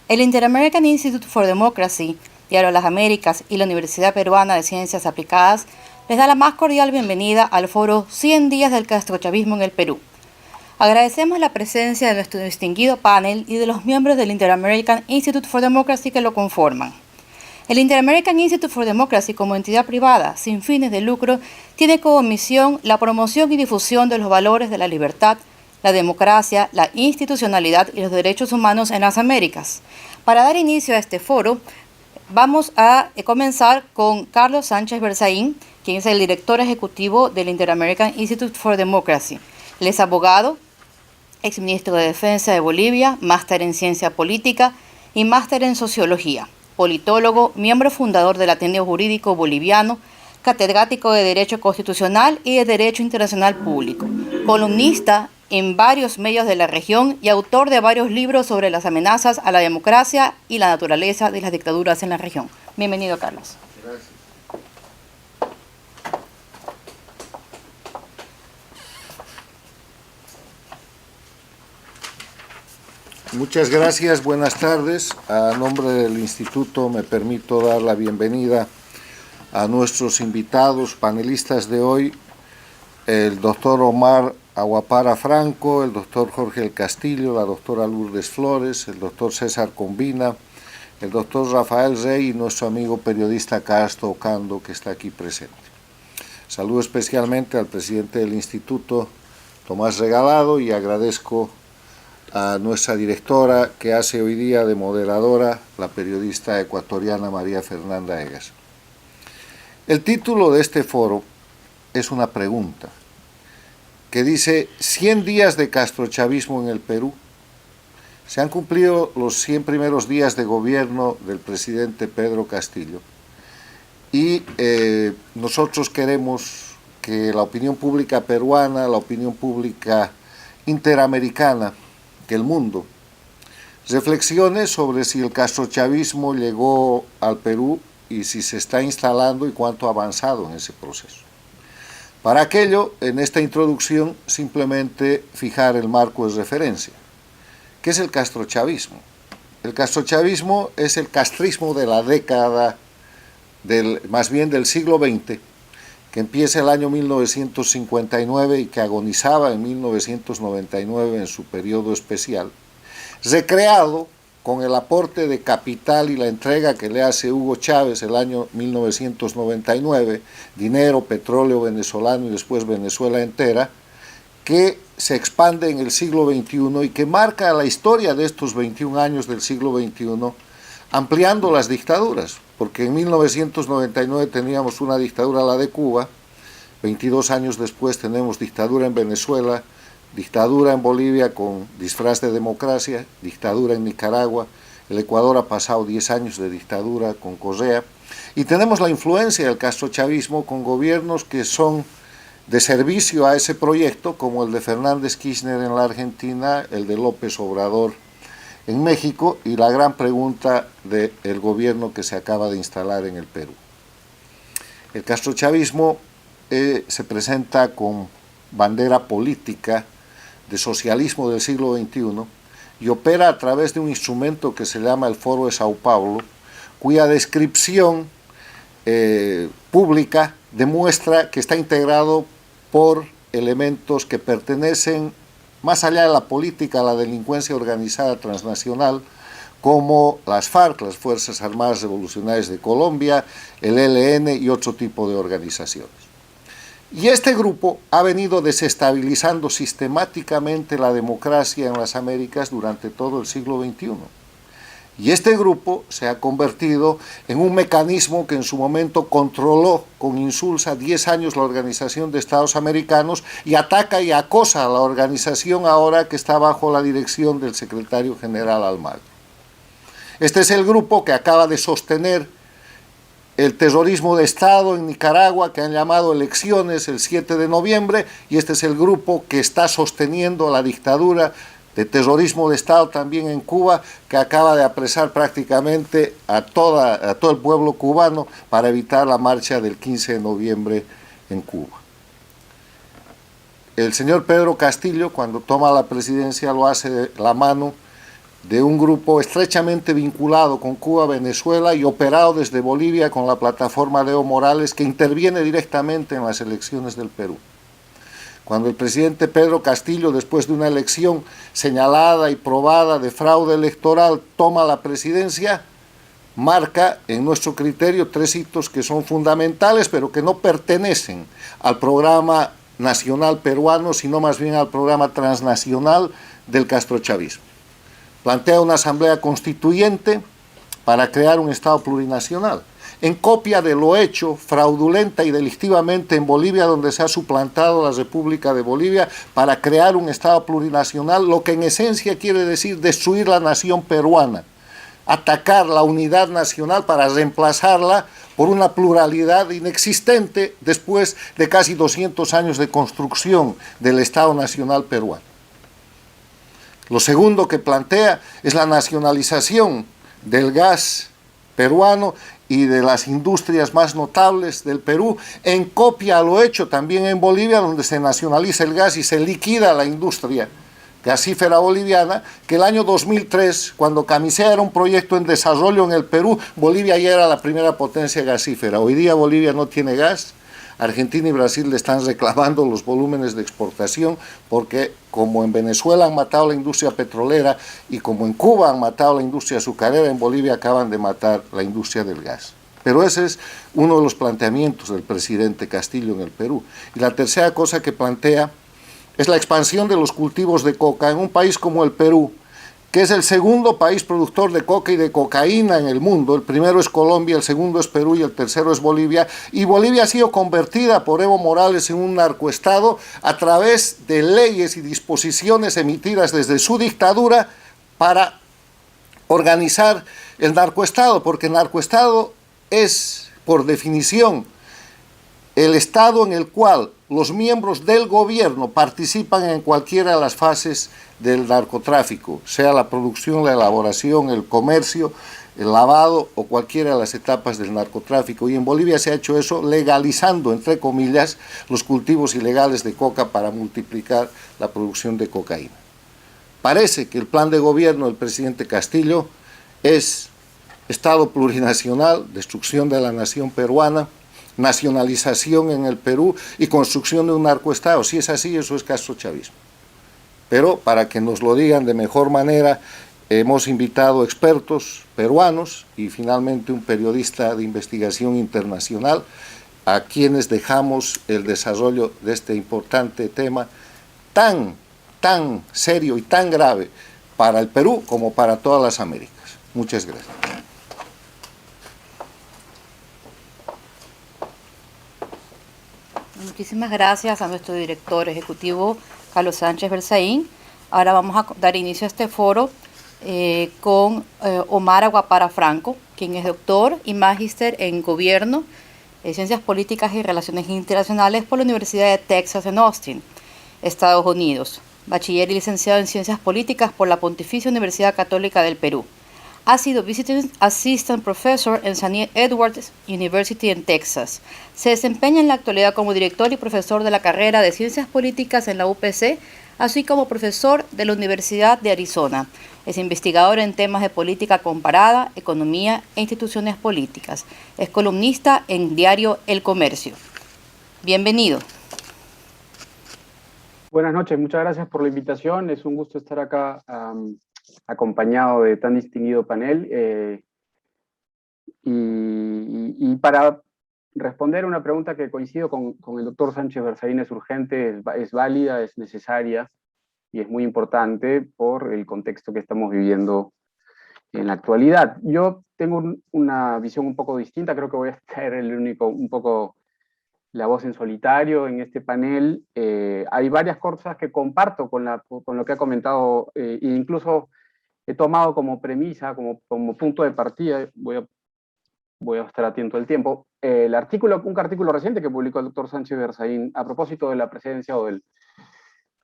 El Inter-American Institute for Democracy, Diario Las Américas y la Universidad Peruana de Ciencias Aplicadas les da la más cordial bienvenida al foro 100 días del castrochavismo en el Perú. Agradecemos la presencia de nuestro distinguido panel y de los miembros del Inter-American Institute for Democracy que lo conforman. El Inter-American Institute for Democracy, como entidad privada sin fines de lucro, tiene como misión la promoción y difusión de los valores de la libertad, la democracia, la institucionalidad y los derechos humanos en las Américas. Para dar inicio a este foro, vamos a comenzar con Carlos Sánchez Berzaín, quien es el director ejecutivo del Inter-American Institute for Democracy. Él es abogado, exministro de Defensa de Bolivia, máster en Ciencia Política y máster en Sociología, politólogo, miembro fundador del Ateneo Jurídico Boliviano, catedrático de Derecho Constitucional y de Derecho Internacional Público, columnista en varios medios de la región y autor de varios libros sobre las amenazas a la democracia y la naturaleza de las dictaduras en la región. Bienvenido, Carlos. Gracias. Muchas gracias, buenas tardes. A nombre del Instituto me permito dar la bienvenida a nuestros invitados panelistas de hoy, el doctor Omar Aguapara Franco, el doctor Jorge del Castillo, la doctora Lourdes Flores, el doctor César Combina, el doctor Rafael Rey y nuestro amigo periodista Castro Ocando, que está aquí presente. Saludo especialmente al presidente del Instituto, Tomás Regalado, y agradezco a nuestra directora que hace hoy día de moderadora, la periodista ecuatoriana María Fernanda Egas. El título de este foro es una pregunta que dice 100 días de castrochavismo en el Perú. Se han cumplido los 100 primeros días de gobierno del presidente Pedro Castillo y nosotros queremos que la opinión pública peruana, la opinión pública interamericana, que el mundo reflexione sobre si el castrochavismo llegó al Perú y si se está instalando y cuánto ha avanzado en ese proceso. Para aquello, en esta introducción, simplemente fijar el marco de referencia. ¿Qué es el castrochavismo? El castrochavismo es el castrismo de la década, más bien del siglo XX, que empieza el año 1959 y que agonizaba en 1999 en su periodo especial, recreado con el aporte de capital y la entrega que le hace Hugo Chávez el año 1999, dinero, petróleo venezolano y después Venezuela entera, que se expande en el siglo XXI y que marca la historia de estos 21 años del siglo XXI, ampliando las dictaduras, porque en 1999 teníamos una dictadura, la de Cuba, 22 años después tenemos dictadura en Venezuela, dictadura en Bolivia con disfraz de democracia, dictadura en Nicaragua, el Ecuador ha pasado 10 años de dictadura con Correa, y tenemos la influencia del castrochavismo con gobiernos que son de servicio a ese proyecto, como el de Fernández Kirchner en la Argentina, el de López Obrador en México, y la gran pregunta del gobierno que se acaba de instalar en el Perú. El castrochavismo se presenta con bandera política de socialismo del siglo XXI y opera a través de un instrumento que se llama el Foro de Sao Paulo, cuya descripción pública demuestra que está integrado por elementos que pertenecen más allá de la política, a la delincuencia organizada transnacional, como las FARC, las Fuerzas Armadas Revolucionarias de Colombia, el ELN y otro tipo de organizaciones. Y este grupo ha venido desestabilizando sistemáticamente la democracia en las Américas durante todo el siglo XXI. Y este grupo se ha convertido en un mecanismo que en su momento controló con insulsa 10 años la Organización de Estados Americanos y ataca y acosa a la organización ahora que está bajo la dirección del secretario general Almagro. Este es el grupo que acaba de sostener el terrorismo de Estado en Nicaragua, que han llamado elecciones el 7 de noviembre, y este es el grupo que está sosteniendo la dictadura de terrorismo de Estado también en Cuba, que acaba de apresar prácticamente a todo el pueblo cubano para evitar la marcha del 15 de noviembre en Cuba. El señor Pedro Castillo, cuando toma la presidencia, lo hace de la mano de un grupo estrechamente vinculado con Cuba, Venezuela y operado desde Bolivia con la plataforma de Evo Morales, que interviene directamente en las elecciones del Perú. Cuando el presidente Pedro Castillo, después de una elección señalada y probada de fraude electoral, toma la presidencia, marca en nuestro criterio 3 hitos que son fundamentales, pero que no pertenecen al programa nacional peruano, sino más bien al programa transnacional del castrochavismo. Plantea una asamblea constituyente para crear un Estado plurinacional, en copia de lo hecho fraudulenta y delictivamente en Bolivia, donde se ha suplantado la República de Bolivia para crear un Estado plurinacional, lo que en esencia quiere decir destruir la nación peruana, atacar la unidad nacional para reemplazarla por una pluralidad inexistente después de casi 200 años de construcción del Estado Nacional peruano. Lo segundo que plantea es la nacionalización del gas peruano y de las industrias más notables del Perú, en copia a lo hecho también en Bolivia, donde se nacionaliza el gas y se liquida la industria gasífera boliviana, que el año 2003, cuando Camisea era un proyecto en desarrollo en el Perú, Bolivia ya era la primera potencia gasífera. Hoy día Bolivia no tiene gas. Argentina y Brasil le están reclamando los volúmenes de exportación porque como en Venezuela han matado la industria petrolera y como en Cuba han matado la industria azucarera, en Bolivia acaban de matar la industria del gas. Pero ese es uno de los planteamientos del presidente Castillo en el Perú. Y la tercera cosa que plantea es la expansión de los cultivos de coca en un país como el Perú, que es el segundo país productor de coca y de cocaína en el mundo. El primero es Colombia, el segundo es Perú y el tercero es Bolivia. Y Bolivia ha sido convertida por Evo Morales en un narcoestado a través de leyes y disposiciones emitidas desde su dictadura para organizar el narcoestado, porque el narcoestado es, por definición, el estado en el cual los miembros del gobierno participan en cualquiera de las fases del narcotráfico, sea la producción, la elaboración, el comercio, el lavado o cualquiera de las etapas del narcotráfico. Y en Bolivia se ha hecho eso legalizando, entre comillas, los cultivos ilegales de coca para multiplicar la producción de cocaína. Parece que el plan de gobierno del presidente Castillo es Estado plurinacional, destrucción de la nación peruana, nacionalización en el Perú y construcción de un narcoestado. Si es así, eso es castrochavismo. Pero para que nos lo digan de mejor manera, hemos invitado expertos peruanos y finalmente un periodista de investigación internacional, a quienes dejamos el desarrollo de este importante tema tan serio y tan grave para el Perú como para todas las Américas. Muchas gracias. Muchísimas gracias a nuestro director ejecutivo, Carlos Sánchez Berzaín. Ahora vamos a dar inicio a este foro con Omar Aguapara Franco, quien es doctor y magíster en Gobierno, Ciencias Políticas y Relaciones Internacionales por la Universidad de Texas en Austin, Estados Unidos. Bachiller y licenciado en Ciencias Políticas por la Pontificia Universidad Católica del Perú. Ha sido Visiting Assistant Professor en St. Edward's University en Texas. Se desempeña en la actualidad como director y profesor de la carrera de Ciencias Políticas en la UPC, así como profesor de la Universidad de Arizona. Es investigador en temas de política comparada, economía e instituciones políticas. Es columnista en diario El Comercio. Bienvenido. Buenas noches, muchas gracias por la invitación. Es un gusto estar acá acompañado de tan distinguido panel. Y para responder una pregunta que coincido con el doctor Sánchez Berzaín, es urgente, es válida, es necesaria y es muy importante por el contexto que estamos viviendo en la actualidad. Yo tengo una visión un poco distinta, creo que voy a ser el único, un poco la voz en solitario en este panel. Hay varias cosas que comparto con lo que ha comentado, e incluso he tomado como premisa, como punto de partida, voy a estar atento al tiempo, un artículo reciente que publicó el doctor Sánchez Berzaín a propósito de la presencia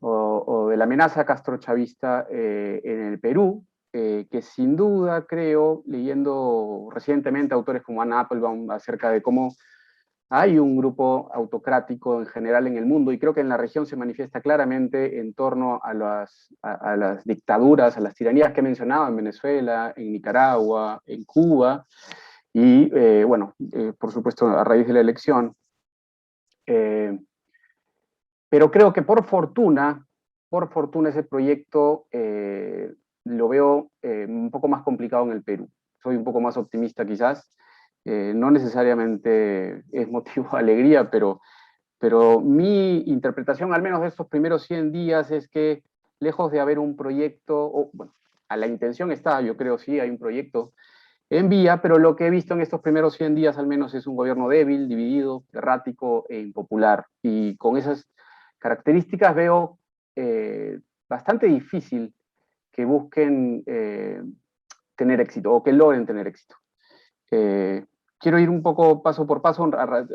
o de la amenaza castrochavista en el Perú, que sin duda creo, leyendo recientemente autores como Anna Applebaum acerca de cómo Hay un grupo autocrático en general en el mundo y creo que en la región se manifiesta claramente en torno a las dictaduras, a las tiranías que he mencionado en Venezuela, en Nicaragua, en Cuba y, bueno, por supuesto, a raíz de la elección. Pero creo que por fortuna ese proyecto lo veo un poco más complicado en el Perú. Soy un poco más optimista quizás. No necesariamente es motivo de alegría, pero mi interpretación, al menos de estos primeros 100 días, es que lejos de haber un proyecto, o, bueno, a la intención está, yo creo sí, hay un proyecto en vía, pero lo que he visto en estos primeros 100 días al menos es un gobierno débil, dividido, errático e impopular. Y con esas características veo bastante difícil que busquen tener éxito o que logren tener éxito. Quiero ir un poco paso por paso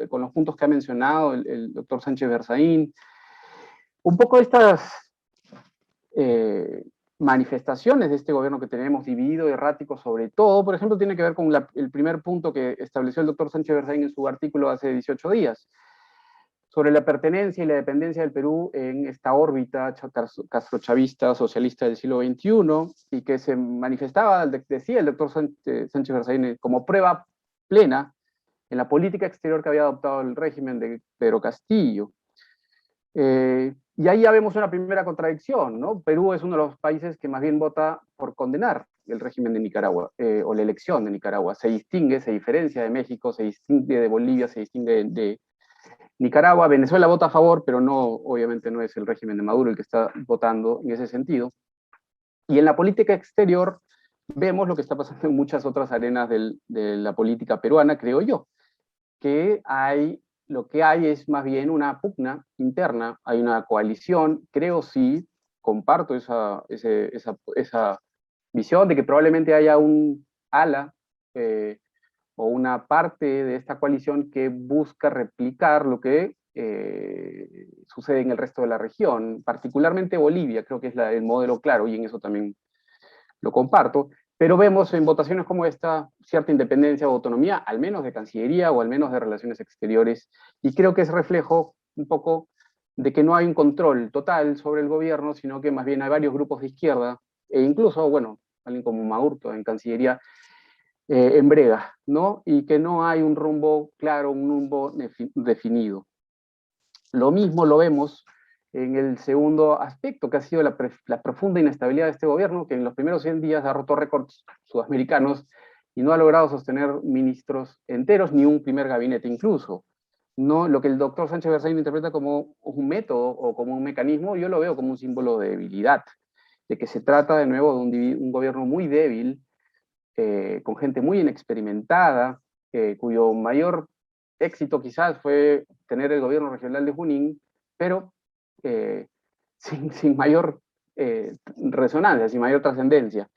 con los puntos que ha mencionado el doctor Sánchez Berzaín. Un poco estas manifestaciones de este gobierno que tenemos dividido, errático, sobre todo, por ejemplo, tiene que ver con el primer punto que estableció el doctor Sánchez Berzaín en su artículo hace 18 días, sobre la pertenencia y la dependencia del Perú en esta órbita castrochavista socialista del siglo XXI, y que se manifestaba, decía el doctor Sánchez Berzaín, como prueba plena en la política exterior que había adoptado el régimen de Pedro Castillo. Y ahí ya vemos una primera contradicción, ¿no? Perú es uno de los países que más bien vota por condenar el régimen de Nicaragua, o la elección de Nicaragua. Se distingue, se diferencia de México, se distingue de Bolivia, se distingue de Nicaragua. Venezuela vota a favor, pero no, obviamente no es el régimen de Maduro el que está votando en ese sentido. Y en la política exterior vemos lo que está pasando en muchas otras arenas de la política peruana, creo yo, que lo que hay es más bien una pugna interna, hay una coalición, creo sí, comparto esa visión de que probablemente haya un ala o una parte de esta coalición que busca replicar lo que sucede en el resto de la región, particularmente Bolivia, creo que es el modelo claro y en eso también lo comparto, pero vemos en votaciones como esta cierta independencia o autonomía, al menos de Cancillería o al menos de Relaciones Exteriores, y creo que es reflejo un poco de que no hay un control total sobre el gobierno, sino que más bien hay varios grupos de izquierda, e incluso, bueno, alguien como Maurto en Cancillería, en brega, ¿no? Y que no hay un rumbo claro, un rumbo definido. Lo mismo lo vemos en el segundo aspecto, que ha sido la profunda inestabilidad de este gobierno, que en los primeros 100 días ha roto récords sudamericanos y no ha logrado sostener ministros enteros, ni un primer gabinete incluso. No, lo que el doctor Sánchez Berzaín interpreta como un método o como un mecanismo, yo lo veo como un símbolo de debilidad, de que se trata de nuevo de un gobierno muy débil, con gente muy inexperimentada, cuyo mayor éxito quizás fue tener el gobierno regional de Junín, pero sin mayor resonancia, sin mayor trascendencia.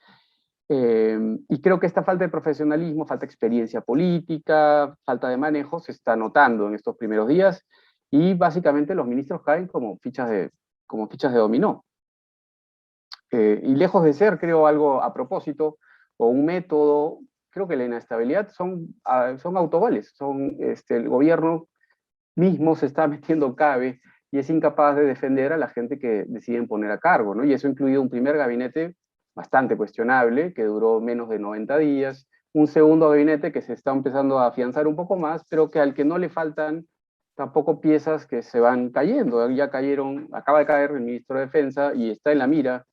Y creo que esta falta de profesionalismo, falta de experiencia política, falta de manejo se está notando en estos primeros días y básicamente los ministros caen como fichas de dominó. Y lejos de ser, creo, algo a propósito o un método, creo que la inestabilidad son autogoles, el gobierno mismo se está metiendo cabe y es incapaz de defender a la gente que deciden poner a cargo, ¿no? Y eso ha incluido un primer gabinete bastante cuestionable, que duró menos de 90 días, un segundo gabinete que se está empezando a afianzar un poco más, pero que al que no le faltan tampoco piezas que se van cayendo. Ya cayeron, acaba de caer el ministro de Defensa y está en la mira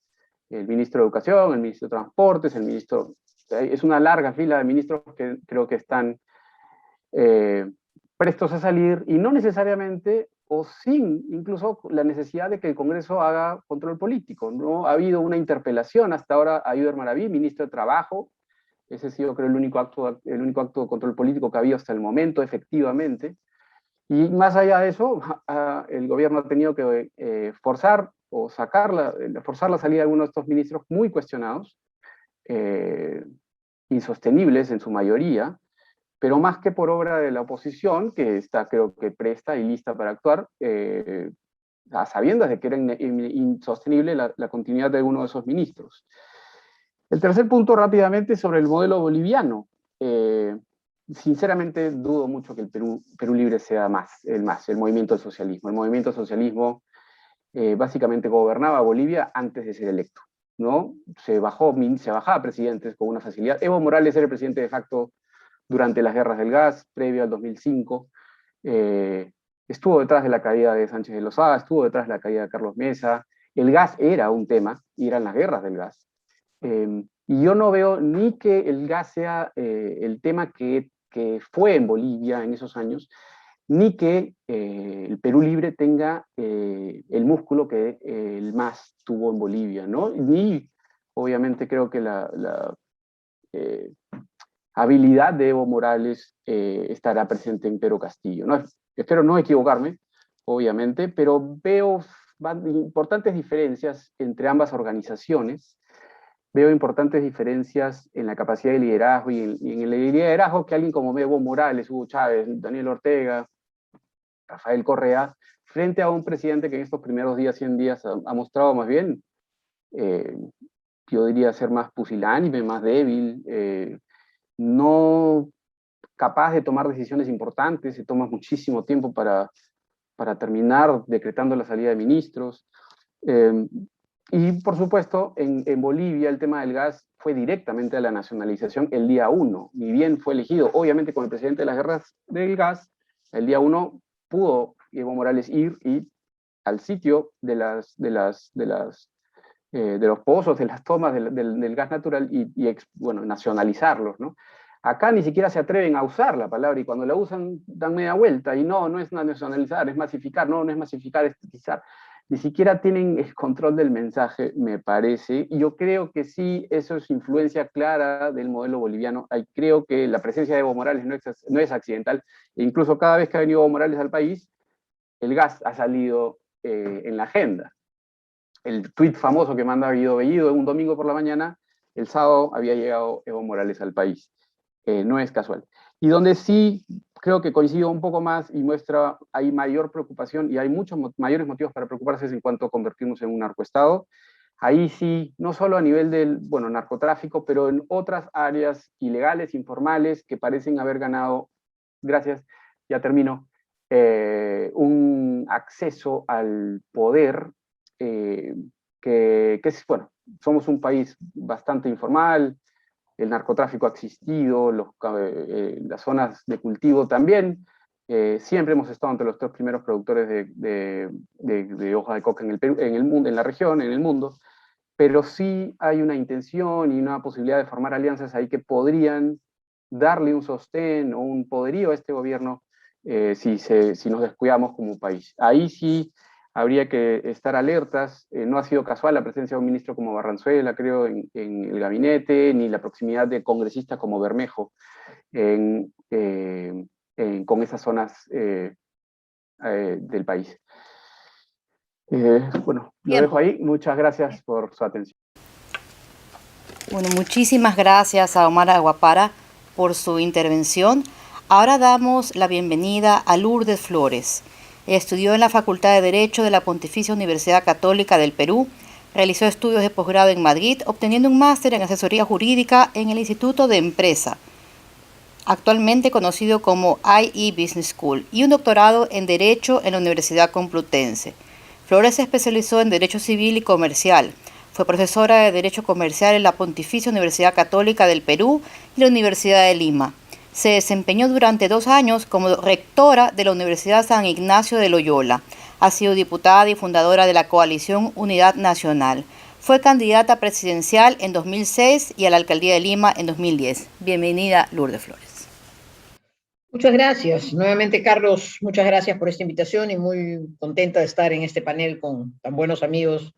el ministro de Educación, el ministro de Transportes, el ministro... Es una larga fila de ministros que creo que están prestos a salir y no necesariamente o sin incluso la necesidad de que el Congreso haga control político. No ha habido una interpelación hasta ahora a Ayuder Maraví, ministro de Trabajo. Ese ha sido, creo, el único acto de control político que ha habido hasta el momento, efectivamente. Y más allá de eso, el gobierno ha tenido que forzar la salida de algunos de estos ministros muy cuestionados, insostenibles en su mayoría, pero más que por obra de la oposición, que está, creo que presta y lista para actuar, a sabiendas de que era insostenible la continuidad de alguno de esos ministros. El tercer punto rápidamente sobre el modelo boliviano. sinceramente dudo mucho que el Perú Libre sea el movimiento del socialismo. El movimiento del socialismo básicamente gobernaba Bolivia antes de ser electo, ¿no? Se bajaba presidentes con una facilidad. Evo Morales era el presidente de facto durante las guerras del gas, previo al 2005. Estuvo detrás de la caída de Sánchez de Lozada, estuvo detrás de la caída de Carlos Mesa. El gas era un tema, y eran las guerras del gas. Y yo no veo ni que el gas sea el tema que fue en Bolivia en esos años, ni que el Perú Libre tenga el músculo que el MAS tuvo en Bolivia, ¿no? Ni, obviamente, creo que la habilidad de Evo Morales estará presente en Pedro Castillo, ¿no? Espero no equivocarme, obviamente, pero veo importantes diferencias entre ambas organizaciones. Veo importantes diferencias en la capacidad de liderazgo y en el liderazgo que alguien como Evo Morales, Hugo Chávez, Daniel Ortega, Rafael Correa, frente a un presidente que en estos primeros 100 días ha mostrado más bien, yo diría ser más pusilánime, más débil, no capaz de tomar decisiones importantes, se toma muchísimo tiempo para terminar decretando la salida de ministros. Y por supuesto, en Bolivia el tema del gas fue directamente a la nacionalización el día 1, ni bien fue elegido, obviamente con el presidente de las guerras del gas, el día 1 pudo Evo Morales ir al sitio de los pozos, de las tomas del gas natural bueno, nacionalizarlos, ¿no? Acá ni siquiera se atreven a usar la palabra, y cuando la usan dan media vuelta, y no es nacionalizar, es masificar, no es masificar, es estatizar. Ni siquiera tienen el control del mensaje, me parece, y yo creo que sí, eso es influencia clara del modelo boliviano. Creo que la presencia de Evo Morales no es accidental, e incluso cada vez que ha venido Evo Morales al país, el gas ha salido en la agenda. El tuit famoso que manda Guido Bellido un domingo por la mañana, el sábado había llegado Evo Morales al país. No es casual. Y donde sí creo que coincido un poco más y muestra, hay mayor preocupación y hay muchos mayores motivos para preocuparse en cuanto a convertirnos en un narcoestado. Ahí sí, no solo a nivel del, bueno, narcotráfico, pero en otras áreas ilegales, informales, que parecen haber ganado, gracias, ya termino, un acceso al poder que es, bueno, somos un país bastante informal, el narcotráfico ha existido, las zonas de cultivo también. Siempre hemos estado entre los 3 primeros productores de hoja de coca en el Perú, en el mundo, en la región, en el mundo, pero sí hay una intención y una posibilidad de formar alianzas ahí que podrían darle un sostén o un poderío a este gobierno si nos descuidamos como país. Ahí sí habría que estar alertas. No ha sido casual la presencia de un ministro como Barranzuela, creo, en el gabinete, ni la proximidad de congresistas como Bermejo con esas zonas del país. Bueno, lo dejo ahí. Muchas gracias por su atención. Bueno, muchísimas gracias a Omar Aguapara por su intervención. Ahora damos la bienvenida a Lourdes Flores. Estudió en la Facultad de Derecho de la Pontificia Universidad Católica del Perú, realizó estudios de posgrado en Madrid, obteniendo un máster en asesoría jurídica en el Instituto de Empresa, actualmente conocido como IE Business School, y un doctorado en Derecho en la Universidad Complutense. Flores se especializó en Derecho Civil y Comercial. Fue profesora de Derecho Comercial en la Pontificia Universidad Católica del Perú y la Universidad de Lima. Se desempeñó durante 2 años como rectora de la Universidad San Ignacio de Loyola. Ha sido diputada y fundadora de la Coalición Unidad Nacional. Fue candidata presidencial en 2006 y a la Alcaldía de Lima en 2010. Bienvenida, Lourdes Flores. Muchas gracias. Nuevamente, Carlos, muchas gracias por esta invitación y muy contenta de estar en este panel con tan buenos amigos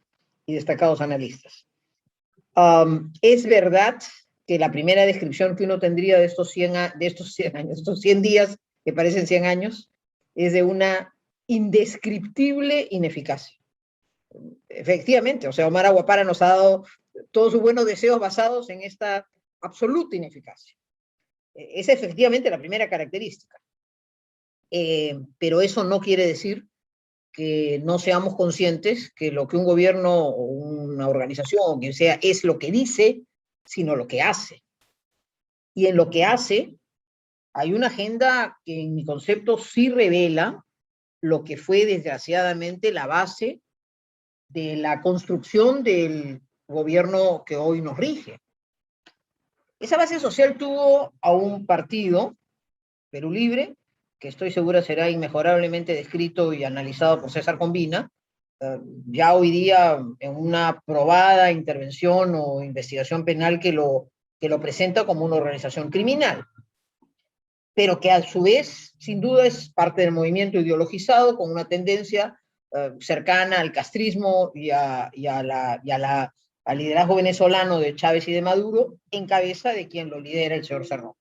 y destacados analistas. Es verdad que la primera descripción que uno tendría de estos 100 días, que parecen 100 años, es de una indescriptible ineficacia. Efectivamente, o sea, Omar Aguapara nos ha dado todos sus buenos deseos basados en esta absoluta ineficacia. Es efectivamente la primera característica. Pero eso no quiere decir que no seamos conscientes que lo que un gobierno o una organización o quien sea es lo que dice, sino lo que hace. Y en lo que hace hay una agenda que en mi concepto sí revela lo que fue desgraciadamente la base de la construcción del gobierno que hoy nos rige. Esa base social tuvo a un partido, Perú Libre, que estoy segura será inmejorablemente descrito y analizado por César Combina, ya hoy día en una probada intervención o investigación penal que lo presenta como una organización criminal, pero que a su vez, sin duda, es parte del movimiento ideologizado con una tendencia cercana al castrismo al liderazgo venezolano de Chávez y de Maduro, en cabeza de quien lo lidera el señor Cerrón.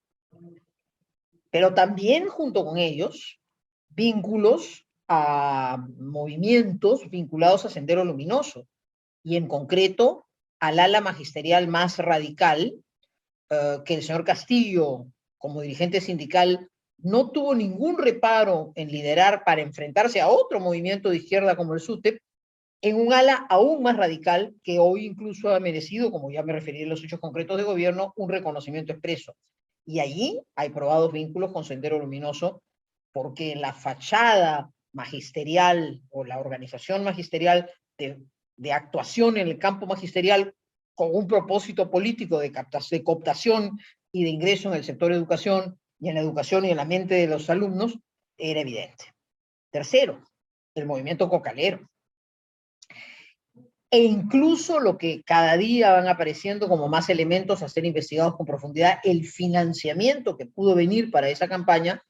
Pero también junto con ellos, vínculos a movimientos vinculados a Sendero Luminoso, y en concreto al ala magisterial más radical, que el señor Castillo, como dirigente sindical, no tuvo ningún reparo en liderar para enfrentarse a otro movimiento de izquierda como el SUTEP, en un ala aún más radical que hoy incluso ha merecido, como ya me referí en los hechos concretos de gobierno, un reconocimiento expreso. Y allí hay probados vínculos con Sendero Luminoso, porque la fachada magisterial o la organización magisterial de actuación en el campo magisterial con un propósito político de cooptación y de ingreso en el sector de educación y en la educación y en la mente de los alumnos, era evidente. Tercero, el movimiento cocalero. E incluso lo que cada día van apareciendo como más elementos a ser investigados con profundidad, el financiamiento que pudo venir para esa campaña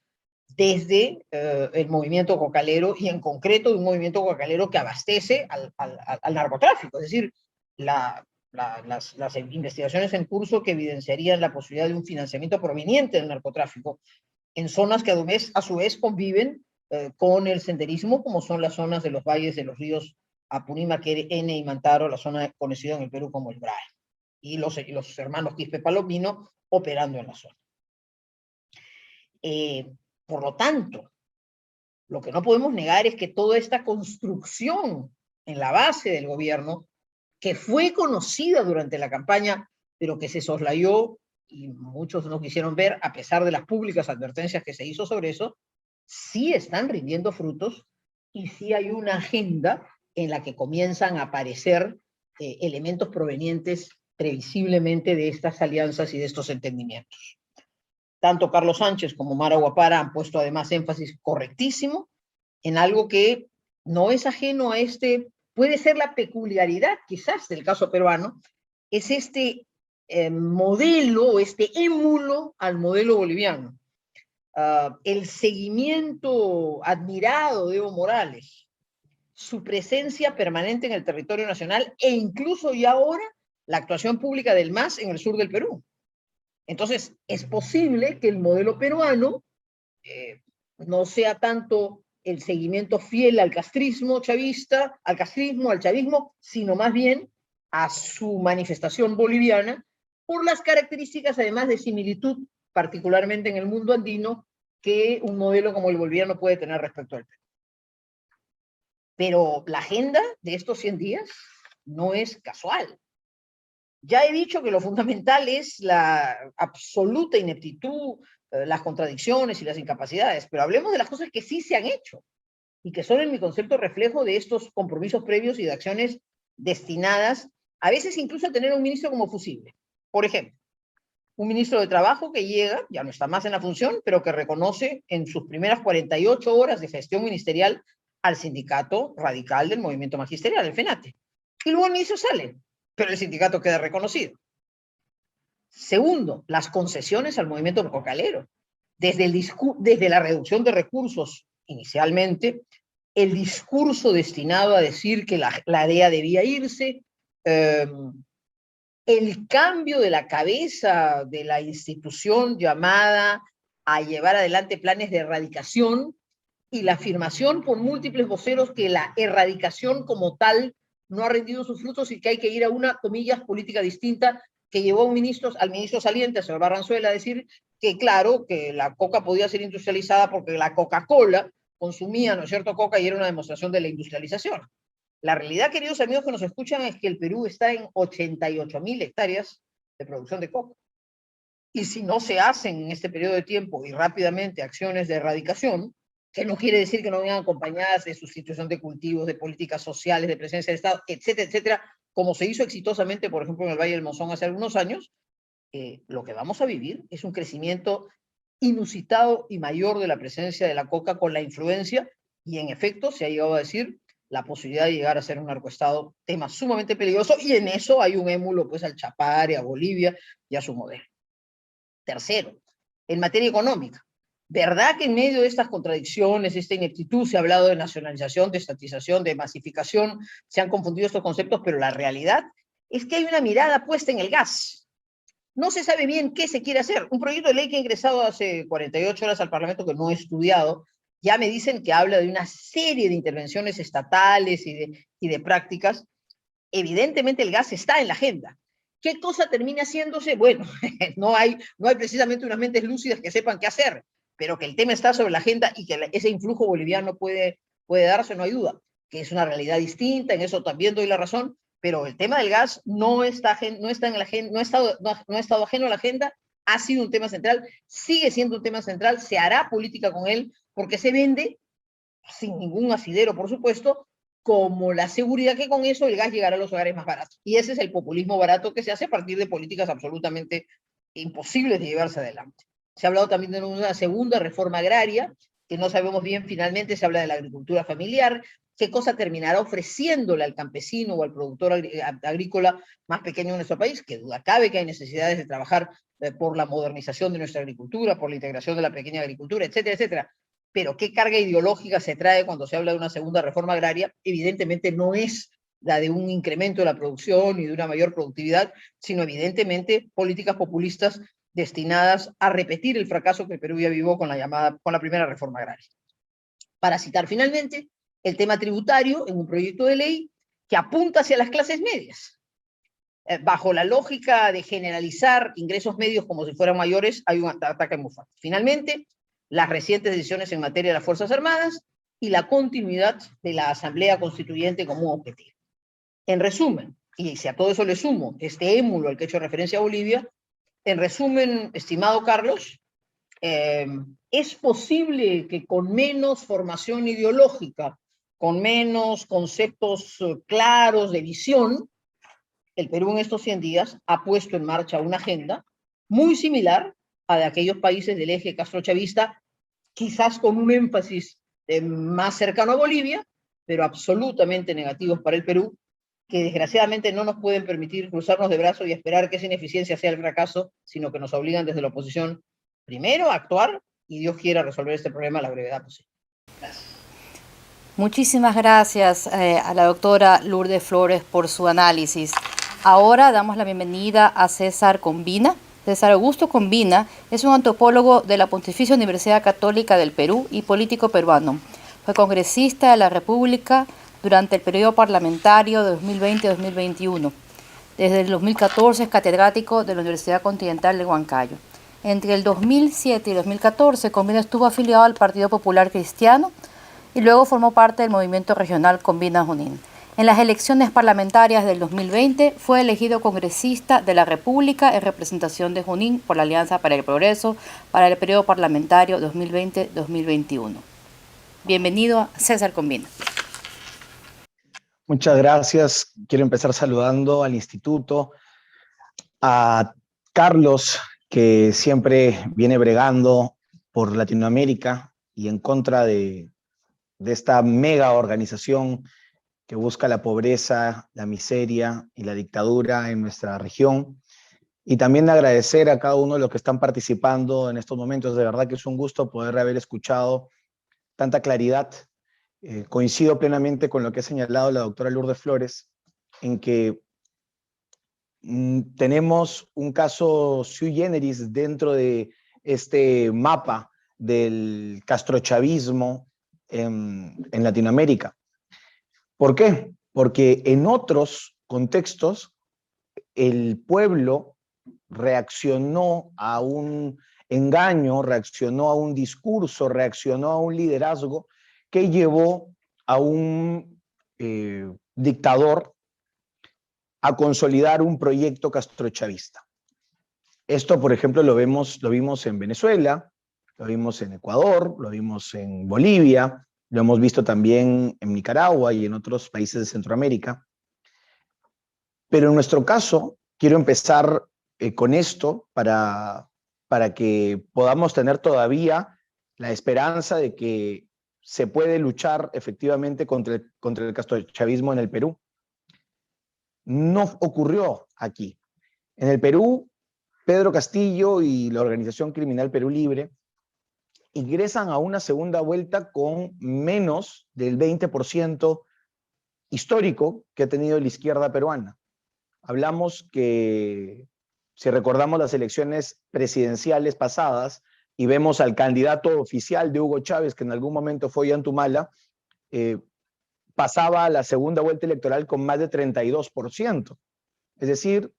desde el movimiento cocalero, y en concreto de un movimiento cocalero que abastece al narcotráfico. Es decir, las investigaciones en curso que evidenciarían la posibilidad de un financiamiento proveniente del narcotráfico en zonas que a su vez conviven con el senderismo, como son las zonas de los valles de los ríos Apurímac, N y Mantaro, la zona conocida en el Perú como el BRAE, y los hermanos Quispe Palomino operando en la zona. Por lo tanto, lo que no podemos negar es que toda esta construcción en la base del gobierno, que fue conocida durante la campaña, pero que se soslayó y muchos no quisieron ver, a pesar de las públicas advertencias que se hizo sobre eso, sí están rindiendo frutos y sí hay una agenda en la que comienzan a aparecer elementos provenientes previsiblemente de estas alianzas y de estos entendimientos. Tanto Carlos Sánchez como Mara Guapara han puesto además énfasis correctísimo en algo que no es ajeno a puede ser la peculiaridad quizás del caso peruano, es este modelo, este émulo al modelo boliviano. El seguimiento admirado de Evo Morales, su presencia permanente en el territorio nacional e incluso ya ahora la actuación pública del MAS en el sur del Perú. Entonces, es posible que el modelo peruano no sea tanto el seguimiento fiel al castrismo chavista, al chavismo, sino más bien a su manifestación boliviana, por las características además de similitud, particularmente en el mundo andino, que un modelo como el boliviano puede tener respecto al Perú. Pero la agenda de estos 100 días no es casual. Ya he dicho que lo fundamental es la absoluta ineptitud, las contradicciones y las incapacidades, pero hablemos de las cosas que sí se han hecho y que son, en mi concepto, reflejo de estos compromisos previos y de acciones destinadas a veces incluso a tener un ministro como fusible. Por ejemplo, un ministro de Trabajo que llega, ya no está más en la función, pero que reconoce en sus primeras 48 horas de gestión ministerial al sindicato radical del movimiento magisterial, el FENATE. Y luego el ministro sale, pero el sindicato queda reconocido. Segundo, las concesiones al movimiento cocalero. Desde la reducción de recursos inicialmente, el discurso destinado a decir que la DEA debía irse, el cambio de la cabeza de la institución llamada a llevar adelante planes de erradicación y la afirmación por múltiples voceros que la erradicación como tal no ha rendido sus frutos y que hay que ir a una, comillas, política distinta, que llevó al ministro saliente, al señor Barranzuela, a decir que claro, que la coca podía ser industrializada porque la Coca-Cola consumía, ¿no es cierto?, coca, y era una demostración de la industrialización. La realidad, queridos amigos que nos escuchan, es que el Perú está en 88.000 hectáreas de producción de coca. y si no se hacen en este periodo de tiempo y rápidamente acciones de erradicación, que no quiere decir que no vengan acompañadas de sustitución de cultivos, de políticas sociales, de presencia del Estado, etcétera, etcétera, como se hizo exitosamente, por ejemplo, en el Valle del Monzón hace algunos años, lo que vamos a vivir es un crecimiento inusitado y mayor de la presencia de la coca con la influencia, y en efecto se ha llegado a decir la posibilidad de llegar a ser un narcoestado, tema sumamente peligroso, y en eso hay un émulo pues al Chapare, a Bolivia y a su modelo. Tercero, en materia económica, ¿verdad que en medio de estas contradicciones, esta ineptitud, se ha hablado de nacionalización, de estatización, de masificación, se han confundido estos conceptos, pero la realidad es que hay una mirada puesta en el gas? No se sabe bien qué se quiere hacer. Un proyecto de ley que ha ingresado hace 48 horas al Parlamento, que no he estudiado, ya me dicen que habla de una serie de intervenciones estatales y de prácticas. Evidentemente el gas está en la agenda. ¿Qué cosa termina haciéndose? Bueno, no hay precisamente unas mentes lúcidas que sepan qué hacer, pero que el tema está sobre la agenda y que ese influjo boliviano puede darse, no hay duda. Que es una realidad distinta, en eso también doy la razón, pero el tema del gas no ha estado ajeno a la agenda, ha sido un tema central, sigue siendo un tema central, se hará política con él, porque se vende, sin ningún asidero, por supuesto, como la seguridad que con eso el gas llegará a los hogares más baratos. Y ese es el populismo barato que se hace a partir de políticas absolutamente imposibles de llevarse adelante. Se ha hablado también de una segunda reforma agraria, que no sabemos bien, finalmente se habla de la agricultura familiar, qué cosa terminará ofreciéndole al campesino o al productor agrícola más pequeño en nuestro país, que duda cabe que hay necesidades de trabajar por la modernización de nuestra agricultura, por la integración de la pequeña agricultura, etcétera, etcétera. Pero qué carga ideológica se trae cuando se habla de una segunda reforma agraria, evidentemente no es la de un incremento de la producción y de una mayor productividad, sino evidentemente políticas populistas destinadas a repetir el fracaso que Perú ya vivió con la primera reforma agraria. Para citar finalmente, el tema tributario en un proyecto de ley que apunta hacia las clases medias. Bajo la lógica de generalizar ingresos medios como si fueran mayores, hay un ataque muy fuerte. Finalmente, las recientes decisiones en materia de las Fuerzas Armadas y la continuidad de la Asamblea Constituyente como un objetivo. En resumen, y si a todo eso le sumo este émulo al que he hecho referencia a Bolivia, en resumen, estimado Carlos, es posible que con menos formación ideológica, con menos conceptos claros de visión, el Perú en estos 100 días ha puesto en marcha una agenda muy similar a de aquellos países del eje castrochavista, quizás con un énfasis más cercano a Bolivia, pero absolutamente negativos para el Perú, que desgraciadamente no nos pueden permitir cruzarnos de brazos y esperar que esa ineficiencia sea el fracaso, sino que nos obligan desde la oposición, primero, a actuar y Dios quiera resolver este problema a la brevedad posible. Gracias. Muchísimas gracias a la doctora Lourdes Flores por su análisis. Ahora damos la bienvenida a César Combina. César Augusto Combina es un antropólogo de la Pontificia Universidad Católica del Perú y político peruano. Fue congresista de la República durante el periodo parlamentario de 2020-2021. Desde el 2014 es catedrático de la Universidad Continental de Huancayo. Entre el 2007 y 2014, Combina estuvo afiliado al Partido Popular Cristiano y luego formó parte del movimiento regional Combina Junín. En las elecciones parlamentarias del 2020 fue elegido congresista de la República en representación de Junín por la Alianza para el Progreso para el periodo parlamentario 2020-2021. Bienvenido, César Combina. Muchas gracias. Quiero empezar saludando al instituto, a Carlos, que siempre viene bregando por Latinoamérica y en contra de esta mega organización que busca la pobreza, la miseria y la dictadura en nuestra región. Y también agradecer a cada uno de los que están participando en estos momentos. De verdad que es un gusto poder haber escuchado tanta claridad. Coincido plenamente con lo que ha señalado la doctora Lourdes Flores, en que tenemos un caso sui generis dentro de este mapa del castrochavismo en Latinoamérica. ¿Por qué? Porque en otros contextos el pueblo reaccionó a un engaño, reaccionó a un discurso, reaccionó a un liderazgo que llevó a un dictador a consolidar un proyecto castrochavista. Esto, por ejemplo, lo vimos en Venezuela, lo vimos en Ecuador, lo vimos en Bolivia, lo hemos visto también en Nicaragua y en otros países de Centroamérica. Pero en nuestro caso, quiero empezar con esto para que podamos tener todavía la esperanza de que se puede luchar efectivamente contra el castrochavismo en el Perú. No ocurrió aquí. En el Perú, Pedro Castillo y la organización criminal Perú Libre ingresan a una segunda vuelta con menos del 20% histórico que ha tenido la izquierda peruana. Hablamos que, si recordamos las elecciones presidenciales pasadas y vemos al candidato oficial de Hugo Chávez, que en algún momento fue Ollantumala, pasaba a la segunda vuelta electoral con más de 32%. Es decir,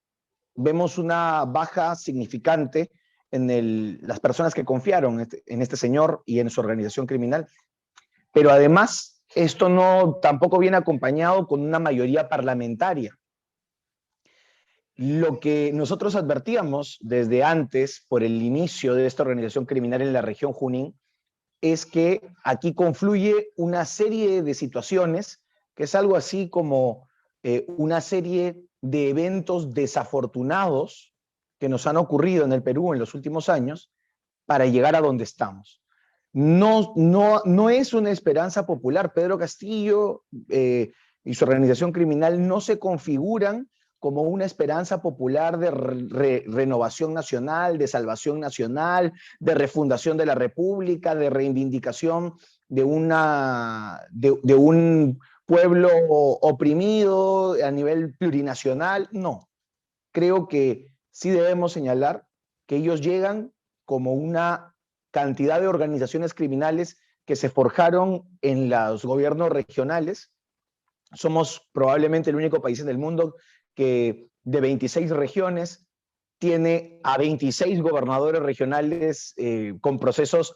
vemos una baja significante en las personas que confiaron en este señor y en su organización criminal. Pero además, esto tampoco viene acompañado con una mayoría parlamentaria. Lo que nosotros advertíamos desde antes, por el inicio de esta organización criminal en la región Junín, es que aquí confluye una serie de situaciones, que es algo así como una serie de eventos desafortunados que nos han ocurrido en el Perú en los últimos años para llegar a donde estamos. No es una esperanza popular. Pedro Castillo y su organización criminal no se configuran como una esperanza popular de renovación nacional, de salvación nacional, de refundación de la República, de reivindicación de un pueblo oprimido a nivel plurinacional. No, creo que sí debemos señalar que ellos llegan como una cantidad de organizaciones criminales que se forjaron en los gobiernos regionales. Somos probablemente el único país en el mundo que de 26 regiones tiene a 26 gobernadores regionales con procesos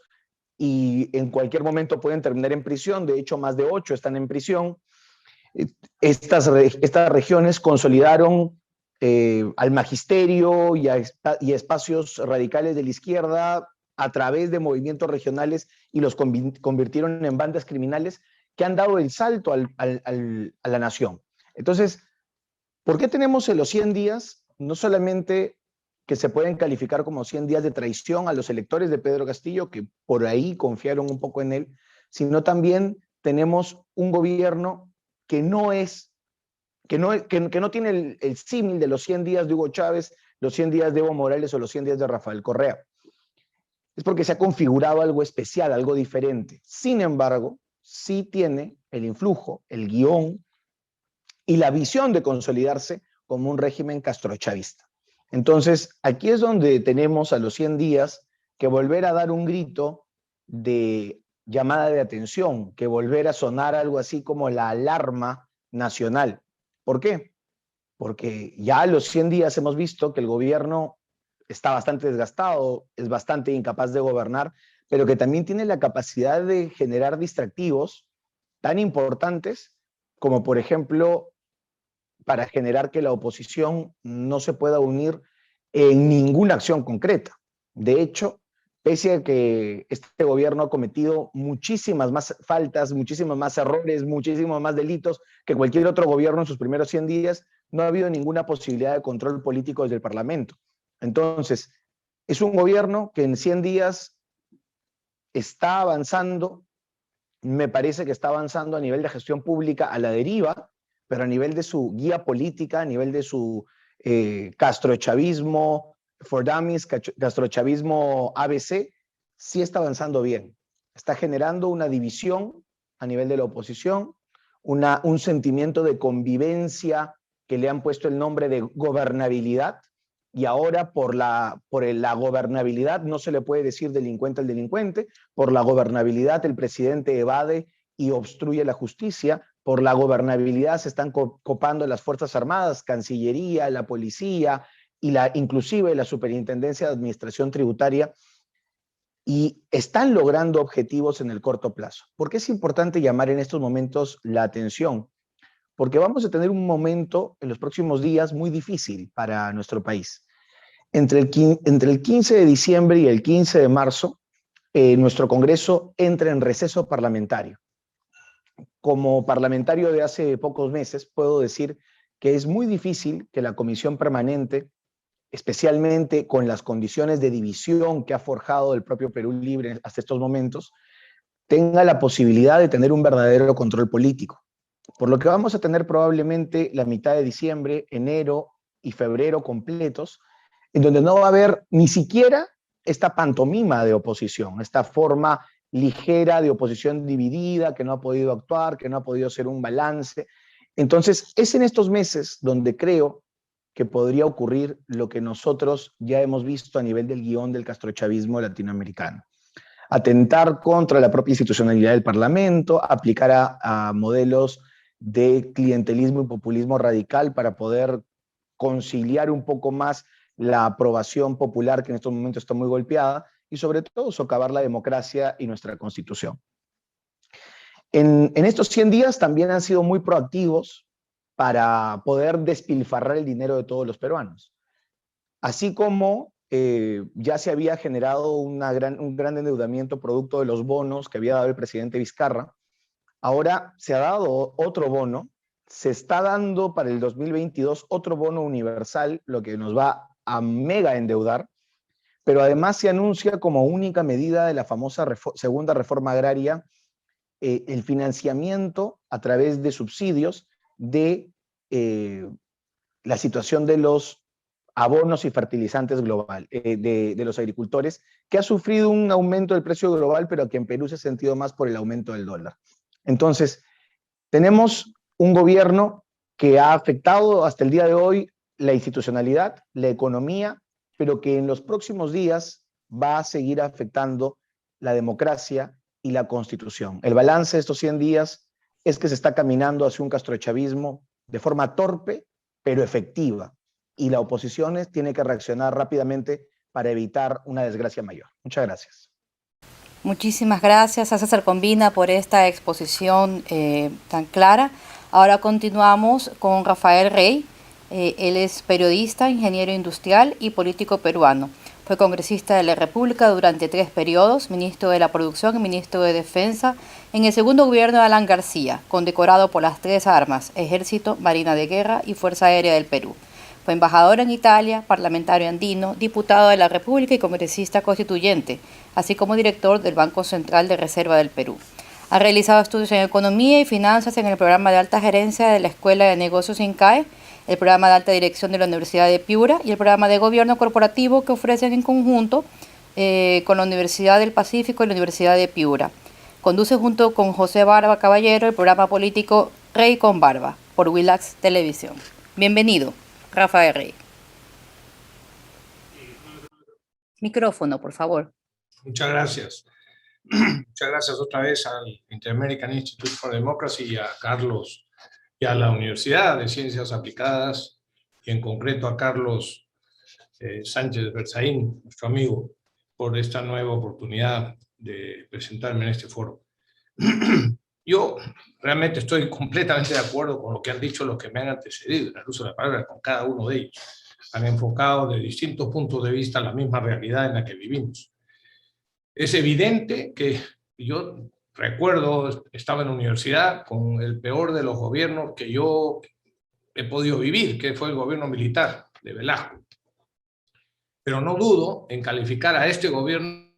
y en cualquier momento pueden terminar en prisión. De hecho, más de 8 están en prisión. Estas regiones consolidaron al magisterio y espacios radicales de la izquierda a través de movimientos regionales y los convirtieron en bandas criminales que han dado el salto a la nación. Entonces, ¿por qué tenemos en los 100 días no solamente que se pueden calificar como 100 días de traición a los electores de Pedro Castillo, que por ahí confiaron un poco en él, sino también tenemos un gobierno que no tiene el símil de los 100 días de Hugo Chávez, los 100 días de Evo Morales o los 100 días de Rafael Correa? Es porque se ha configurado algo especial, algo diferente. Sin embargo, sí tiene el influjo, el guión y la visión de consolidarse como un régimen castrochavista. Entonces, aquí es donde tenemos a los 100 días que volver a dar un grito de llamada de atención, que volver a sonar algo así como la alarma nacional. ¿Por qué? Porque ya a los 100 días hemos visto que el gobierno está bastante desgastado, es bastante incapaz de gobernar, pero que también tiene la capacidad de generar distractivos tan importantes como, por ejemplo, para generar que la oposición no se pueda unir en ninguna acción concreta. De hecho, pese a que este gobierno ha cometido muchísimas más faltas, muchísimos más errores, muchísimos más delitos que cualquier otro gobierno en sus primeros 100 días, no ha habido ninguna posibilidad de control político desde el Parlamento. Entonces, es un gobierno que en 100 días está avanzando, me parece que está avanzando a nivel de gestión pública a la deriva, pero a nivel de su guía política, a nivel de su castrochavismo for dummies, castrochavismo ABC, sí está avanzando bien. Está generando una división a nivel de la oposición, un sentimiento de convivencia que le han puesto el nombre de gobernabilidad, y ahora por la gobernabilidad no se le puede decir delincuente al delincuente, por la gobernabilidad el presidente evade y obstruye la justicia, por la gobernabilidad se están copando las Fuerzas Armadas, Cancillería, la Policía y inclusive la Superintendencia de Administración Tributaria, y están logrando objetivos en el corto plazo. ¿Por qué es importante llamar en estos momentos la atención? Porque vamos a tener un momento en los próximos días muy difícil para nuestro país. Entre el 15 de diciembre y el 15 de marzo, nuestro Congreso entra en receso parlamentario. Como parlamentario de hace pocos meses, puedo decir que es muy difícil que la Comisión Permanente, especialmente con las condiciones de división que ha forjado el propio Perú Libre hasta estos momentos, tenga la posibilidad de tener un verdadero control político. Por lo que vamos a tener probablemente la mitad de diciembre, enero y febrero completos, en donde no va a haber ni siquiera esta pantomima de oposición, esta forma ligera de oposición dividida, que no ha podido actuar, que no ha podido hacer un balance. Entonces, es en estos meses donde creo que podría ocurrir lo que nosotros ya hemos visto a nivel del guión del castrochavismo latinoamericano. Atentar contra la propia institucionalidad del Parlamento, aplicar a modelos de clientelismo y populismo radical para poder conciliar un poco más la aprobación popular que en estos momentos está muy golpeada y sobre todo socavar la democracia y nuestra Constitución. En estos 100 días también han sido muy proactivos para poder despilfarrar el dinero de todos los peruanos. Así como ya se había generado un gran endeudamiento producto de los bonos que había dado el presidente Vizcarra, ahora se ha dado otro bono, se está dando para el 2022 otro bono universal, lo que nos va a mega endeudar, pero además se anuncia como única medida de la famosa segunda reforma agraria el financiamiento a través de subsidios de la situación de los abonos y fertilizantes global, de los agricultores, que ha sufrido un aumento del precio global, pero que en Perú se ha sentido más por el aumento del dólar. Entonces, tenemos un gobierno que ha afectado hasta el día de hoy la institucionalidad, la economía, pero que en los próximos días va a seguir afectando la democracia y la Constitución. El balance de estos 100 días es que se está caminando hacia un castrochavismo de forma torpe, pero efectiva. Y la oposición tiene que reaccionar rápidamente para evitar una desgracia mayor. Muchas gracias. Muchísimas gracias a César Combina por esta exposición tan clara. Ahora continuamos con Rafael Rey. Él es periodista, ingeniero industrial y político peruano. Fue congresista de la República durante 3 periodos, ministro de la Producción y ministro de Defensa en el segundo gobierno de Alan García, condecorado por las 3 armas, Ejército, Marina de Guerra y Fuerza Aérea del Perú. Fue embajador en Italia, parlamentario andino, diputado de la República y congresista constituyente, así como director del Banco Central de Reserva del Perú. Ha realizado estudios en Economía y Finanzas en el programa de Alta Gerencia de la Escuela de Negocios INCAE, el programa de Alta Dirección de la Universidad de Piura y el programa de Gobierno Corporativo que ofrecen en conjunto con la Universidad del Pacífico y la Universidad de Piura. Conduce junto con José Barba Caballero el programa político Rey con Barba por Willax Televisión. Bienvenido, Rafael Rey. Micrófono, por favor. Muchas gracias. Muchas gracias otra vez al Inter-American Institute for Democracy y a Carlos y a la Universidad de Ciencias Aplicadas, y en concreto a Carlos Sánchez Berzaín, nuestro amigo, por esta nueva oportunidad de presentarme en este foro. Yo realmente estoy completamente de acuerdo con lo que han dicho los que me han antecedido, en el uso de la palabra, con cada uno de ellos. Han enfocado de distintos puntos de vista la misma realidad en la que vivimos. Es evidente que yo recuerdo, estaba en la universidad con el peor de los gobiernos que yo he podido vivir, que fue el gobierno militar de Velasco. Pero no dudo en calificar a este gobierno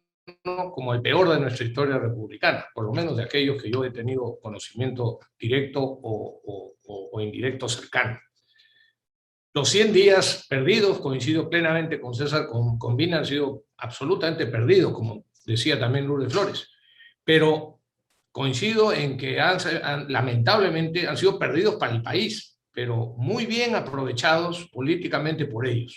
como el peor de nuestra historia republicana, por lo menos de aquellos que yo he tenido conocimiento directo o indirecto cercano. Los 100 días perdidos, coincido plenamente con César Combina, han sido absolutamente perdidos, como decía también Lourdes Flores, pero coincido en que lamentablemente han sido perdidos para el país, pero muy bien aprovechados políticamente por ellos.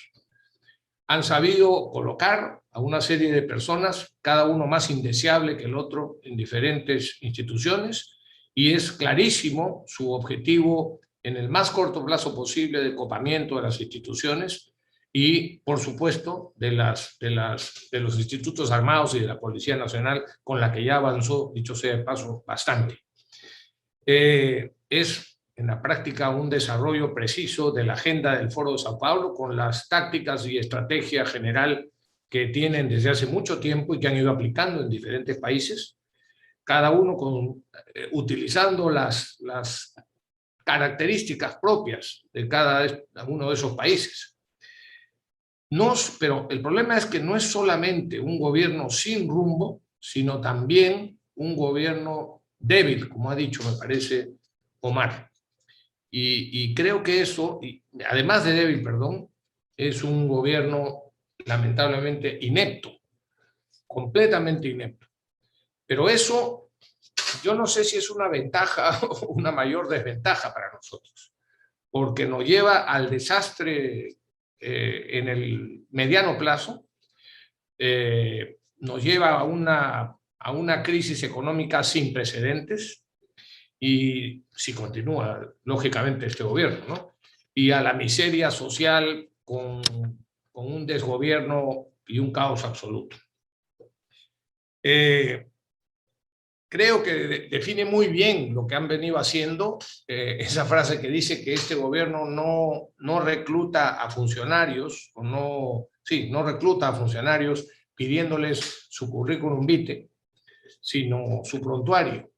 Han sabido colocar a una serie de personas, cada uno más indeseable que el otro, en diferentes instituciones, y es clarísimo su objetivo en el más corto plazo posible de copamiento de las instituciones y, por supuesto, de los institutos armados y de la Policía Nacional, con la que ya avanzó, dicho sea de paso, bastante. Es en la práctica un desarrollo preciso de la agenda del Foro de Sao Paulo con las tácticas y estrategia general que tienen desde hace mucho tiempo y que han ido aplicando en diferentes países, cada uno utilizando las características propias de cada uno de esos países. Pero el problema es que no es solamente un gobierno sin rumbo, sino también un gobierno débil, como ha dicho, me parece, Omar. Y creo que eso, además de débil, perdón, es un gobierno lamentablemente inepto, completamente inepto. Pero eso, yo no sé si es una ventaja o una mayor desventaja para nosotros, porque nos lleva al desastre en el mediano plazo, nos lleva a una crisis económica sin precedentes, y si continúa, lógicamente, este gobierno, ¿no? Y a la miseria social con un desgobierno y un caos absoluto. Creo que define muy bien lo que han venido haciendo, esa frase que dice que este gobierno no recluta a funcionarios, no recluta a funcionarios pidiéndoles su currículum vitae, sino su prontuario.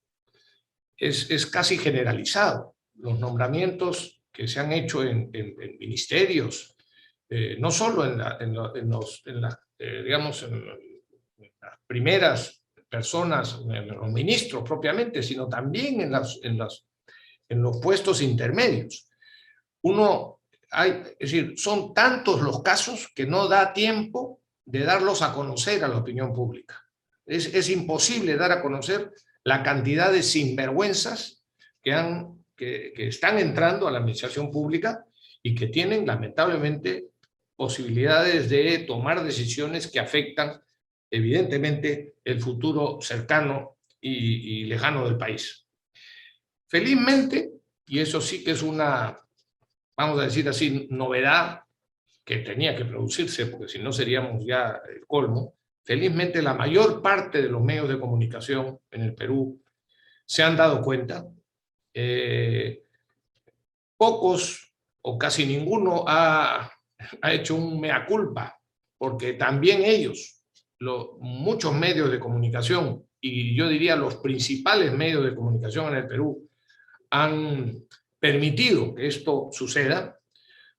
Es casi generalizado. Los nombramientos que se han hecho en ministerios, no solo en las primeras personas, en los ministros propiamente, sino también en los puestos intermedios. Es decir, son tantos los casos que no da tiempo de darlos a conocer a la opinión pública. Es imposible dar a conocer la cantidad de sinvergüenzas que están entrando a la administración pública y que tienen, lamentablemente, posibilidades de tomar decisiones que afectan, evidentemente, el futuro cercano y lejano del país. Felizmente, y eso sí que es una, vamos a decir así, novedad que tenía que producirse, porque si no seríamos ya el colmo, felizmente la mayor parte de los medios de comunicación en el Perú se han dado cuenta. Pocos o casi ninguno ha hecho un mea culpa, porque también ellos, muchos medios de comunicación, y yo diría los principales medios de comunicación en el Perú, han permitido que esto suceda,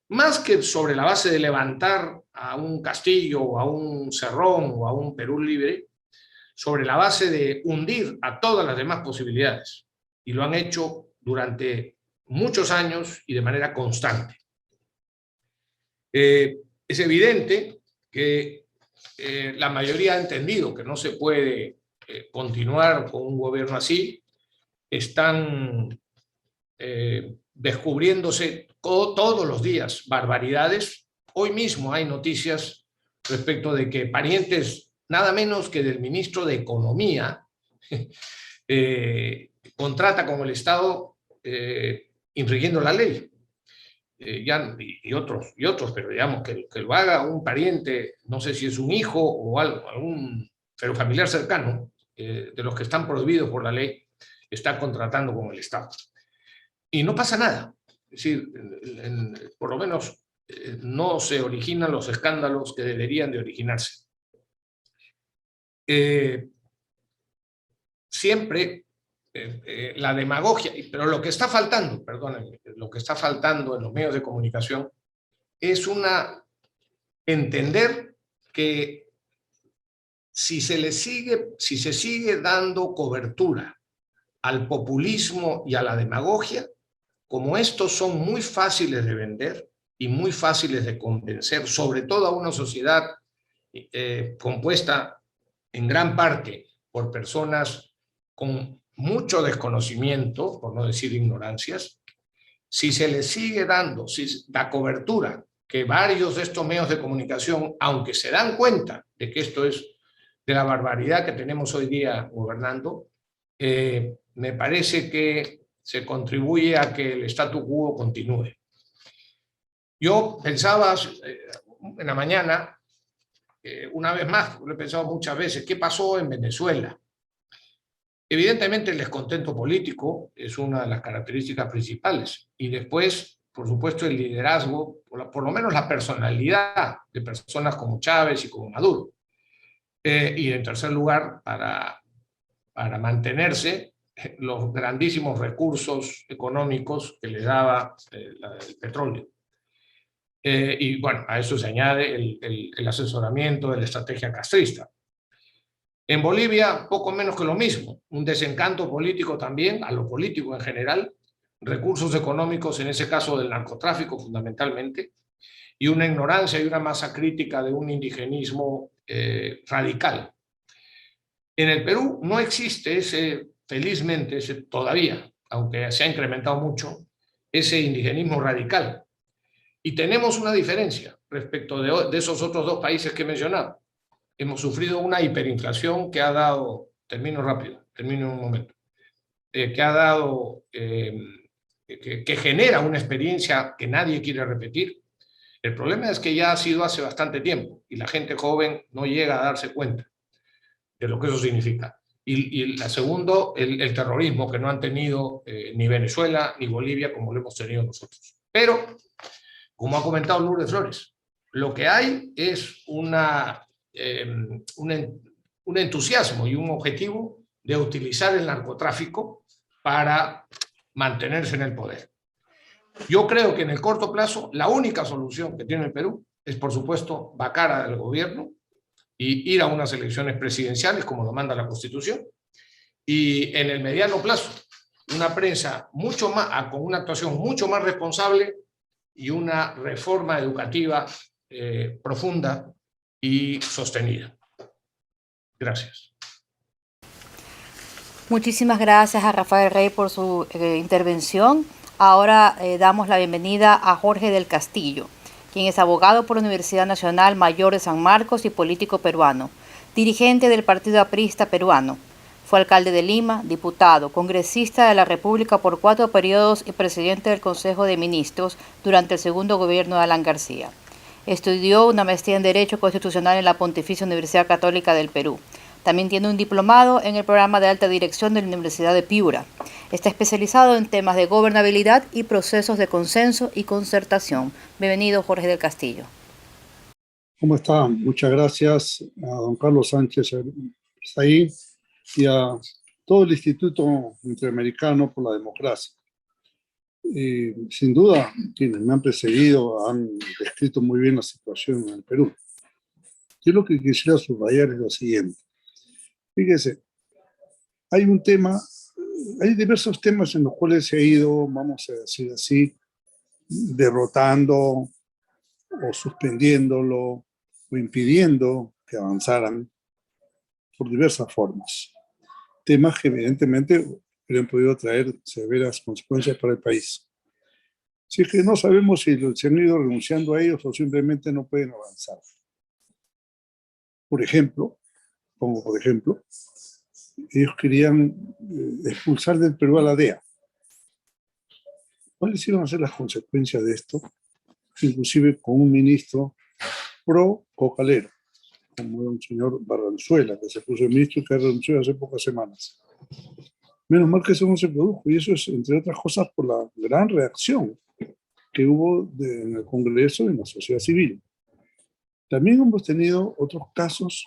más que sobre la base de levantar a un Castillo, o a un Cerrón, o a un Perú Libre, sobre la base de hundir a todas las demás posibilidades. Y lo han hecho durante muchos años y de manera constante. Es evidente que la mayoría ha entendido que no se puede continuar con un gobierno así. Están descubriéndose todos los días barbaridades. Hoy mismo hay noticias respecto de que parientes nada menos que del ministro de Economía contrata con el Estado infringiendo la ley. Y otros, pero digamos que lo haga un pariente, no sé si es un hijo o algún pero familiar cercano, de los que están prohibidos por la ley, está contratando con el Estado. Y no pasa nada. Es decir, por lo menos no se originan los escándalos que deberían de originarse. Siempre la demagogia, pero lo que está faltando, perdónenme, lo que está faltando en los medios de comunicación es entender que si se sigue dando cobertura al populismo y a la demagogia, como estos son muy fáciles de vender y muy fáciles de convencer, sobre todo a una sociedad compuesta en gran parte por personas con mucho desconocimiento, por no decir ignorancias, si se les sigue dando la cobertura que varios de estos medios de comunicación, aunque se dan cuenta de que esto es de la barbaridad que tenemos hoy día gobernando, me parece que se contribuye a que el statu quo continúe. Yo pensaba en la mañana, una vez más, lo he pensado muchas veces, ¿qué pasó en Venezuela? Evidentemente el descontento político es una de las características principales y después, por supuesto, el liderazgo, por lo menos la personalidad de personas como Chávez y como Maduro. Y en tercer lugar, para mantenerse, los grandísimos recursos económicos que le daba el petróleo. Y bueno, a eso se añade el asesoramiento de la estrategia castrista. En Bolivia, poco menos que lo mismo, un desencanto político también, a lo político en general, recursos económicos, en ese caso del narcotráfico fundamentalmente, y una ignorancia y una masa crítica de un indigenismo radical. En el Perú no existe felizmente, todavía, aunque se ha incrementado mucho, ese indigenismo radical. Y tenemos una diferencia respecto de esos otros dos países que he mencionado. Hemos sufrido una hiperinflación que ha dado, termino en un momento, que ha dado, que genera una experiencia que nadie quiere repetir. El problema es que ya ha sido hace bastante tiempo y la gente joven no llega a darse cuenta de lo que eso significa. Y la segundo, el terrorismo que no han tenido ni Venezuela ni Bolivia como lo hemos tenido nosotros. Pero, como ha comentado Lourdes Flores, lo que hay es un entusiasmo y un objetivo de utilizar el narcotráfico para mantenerse en el poder. Yo creo que en el corto plazo la única solución que tiene el Perú es, por supuesto, vacar al gobierno y ir a unas elecciones presidenciales, como lo manda la Constitución, y en el mediano plazo, una prensa mucho más, con una actuación mucho más responsable y una reforma educativa profunda y sostenida. Gracias. Muchísimas gracias a Rafael Rey por su intervención. Ahora damos la bienvenida a Jorge del Castillo, quien es abogado por la Universidad Nacional Mayor de San Marcos y político peruano, dirigente del Partido Aprista peruano. Fue alcalde de Lima, diputado, congresista de la República por 4 periodos y presidente del Consejo de Ministros durante el segundo gobierno de Alan García. Estudió una maestría en Derecho Constitucional en la Pontificia Universidad Católica del Perú. También tiene un diplomado en el programa de alta dirección de la Universidad de Piura. Está especializado en temas de gobernabilidad y procesos de consenso y concertación. Bienvenido, Jorge del Castillo. ¿Cómo está? Muchas gracias a don Carlos Sánchez está ahí, y a todo el Instituto Interamericano por la Democracia. Sin duda, quienes me han precedido han descrito muy bien la situación en el Perú. Yo lo que quisiera subrayar es lo siguiente. Fíjese, hay diversos temas en los cuales se ha ido, vamos a decir así, derrotando o suspendiéndolo o impidiendo que avanzaran por diversas formas. Temas que evidentemente hubieran podido traer severas consecuencias para el país. Si es que no sabemos si se han ido renunciando a ellos o simplemente no pueden avanzar. Por ejemplo, ellos querían expulsar del Perú a la DEA. ¿Cuáles iban a ser las consecuencias de esto? Inclusive con un ministro pro-cocalero, como un señor Barranzuela, que se puso el ministro y que renunció hace pocas semanas. Menos mal que eso no se produjo, y eso es, entre otras cosas, por la gran reacción que hubo en el Congreso y en la sociedad civil. También hemos tenido otros casos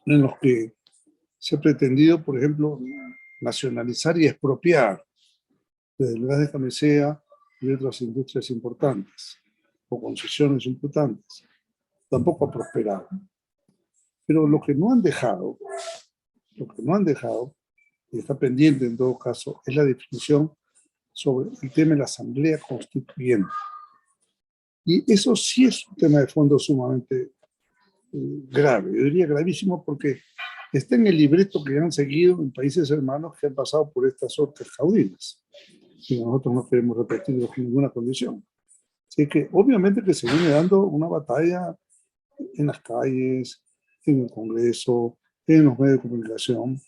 en los que se ha pretendido, por ejemplo, nacionalizar y expropiar desde el gas de camisea y otras industrias importantes, o concesiones importantes. Tampoco ha prosperado. Pero lo que no han dejado, y está pendiente en todo caso, es la definición sobre el tema de la Asamblea Constituyente. Y eso sí es un tema de fondo sumamente grave, yo diría gravísimo, porque está en el libreto que han seguido en países hermanos que han pasado por estas otras caudillas. Y nosotros no queremos repetirlo en ninguna condición. Así que obviamente que se viene dando una batalla en las calles, en el Congreso, en los medios de comunicación,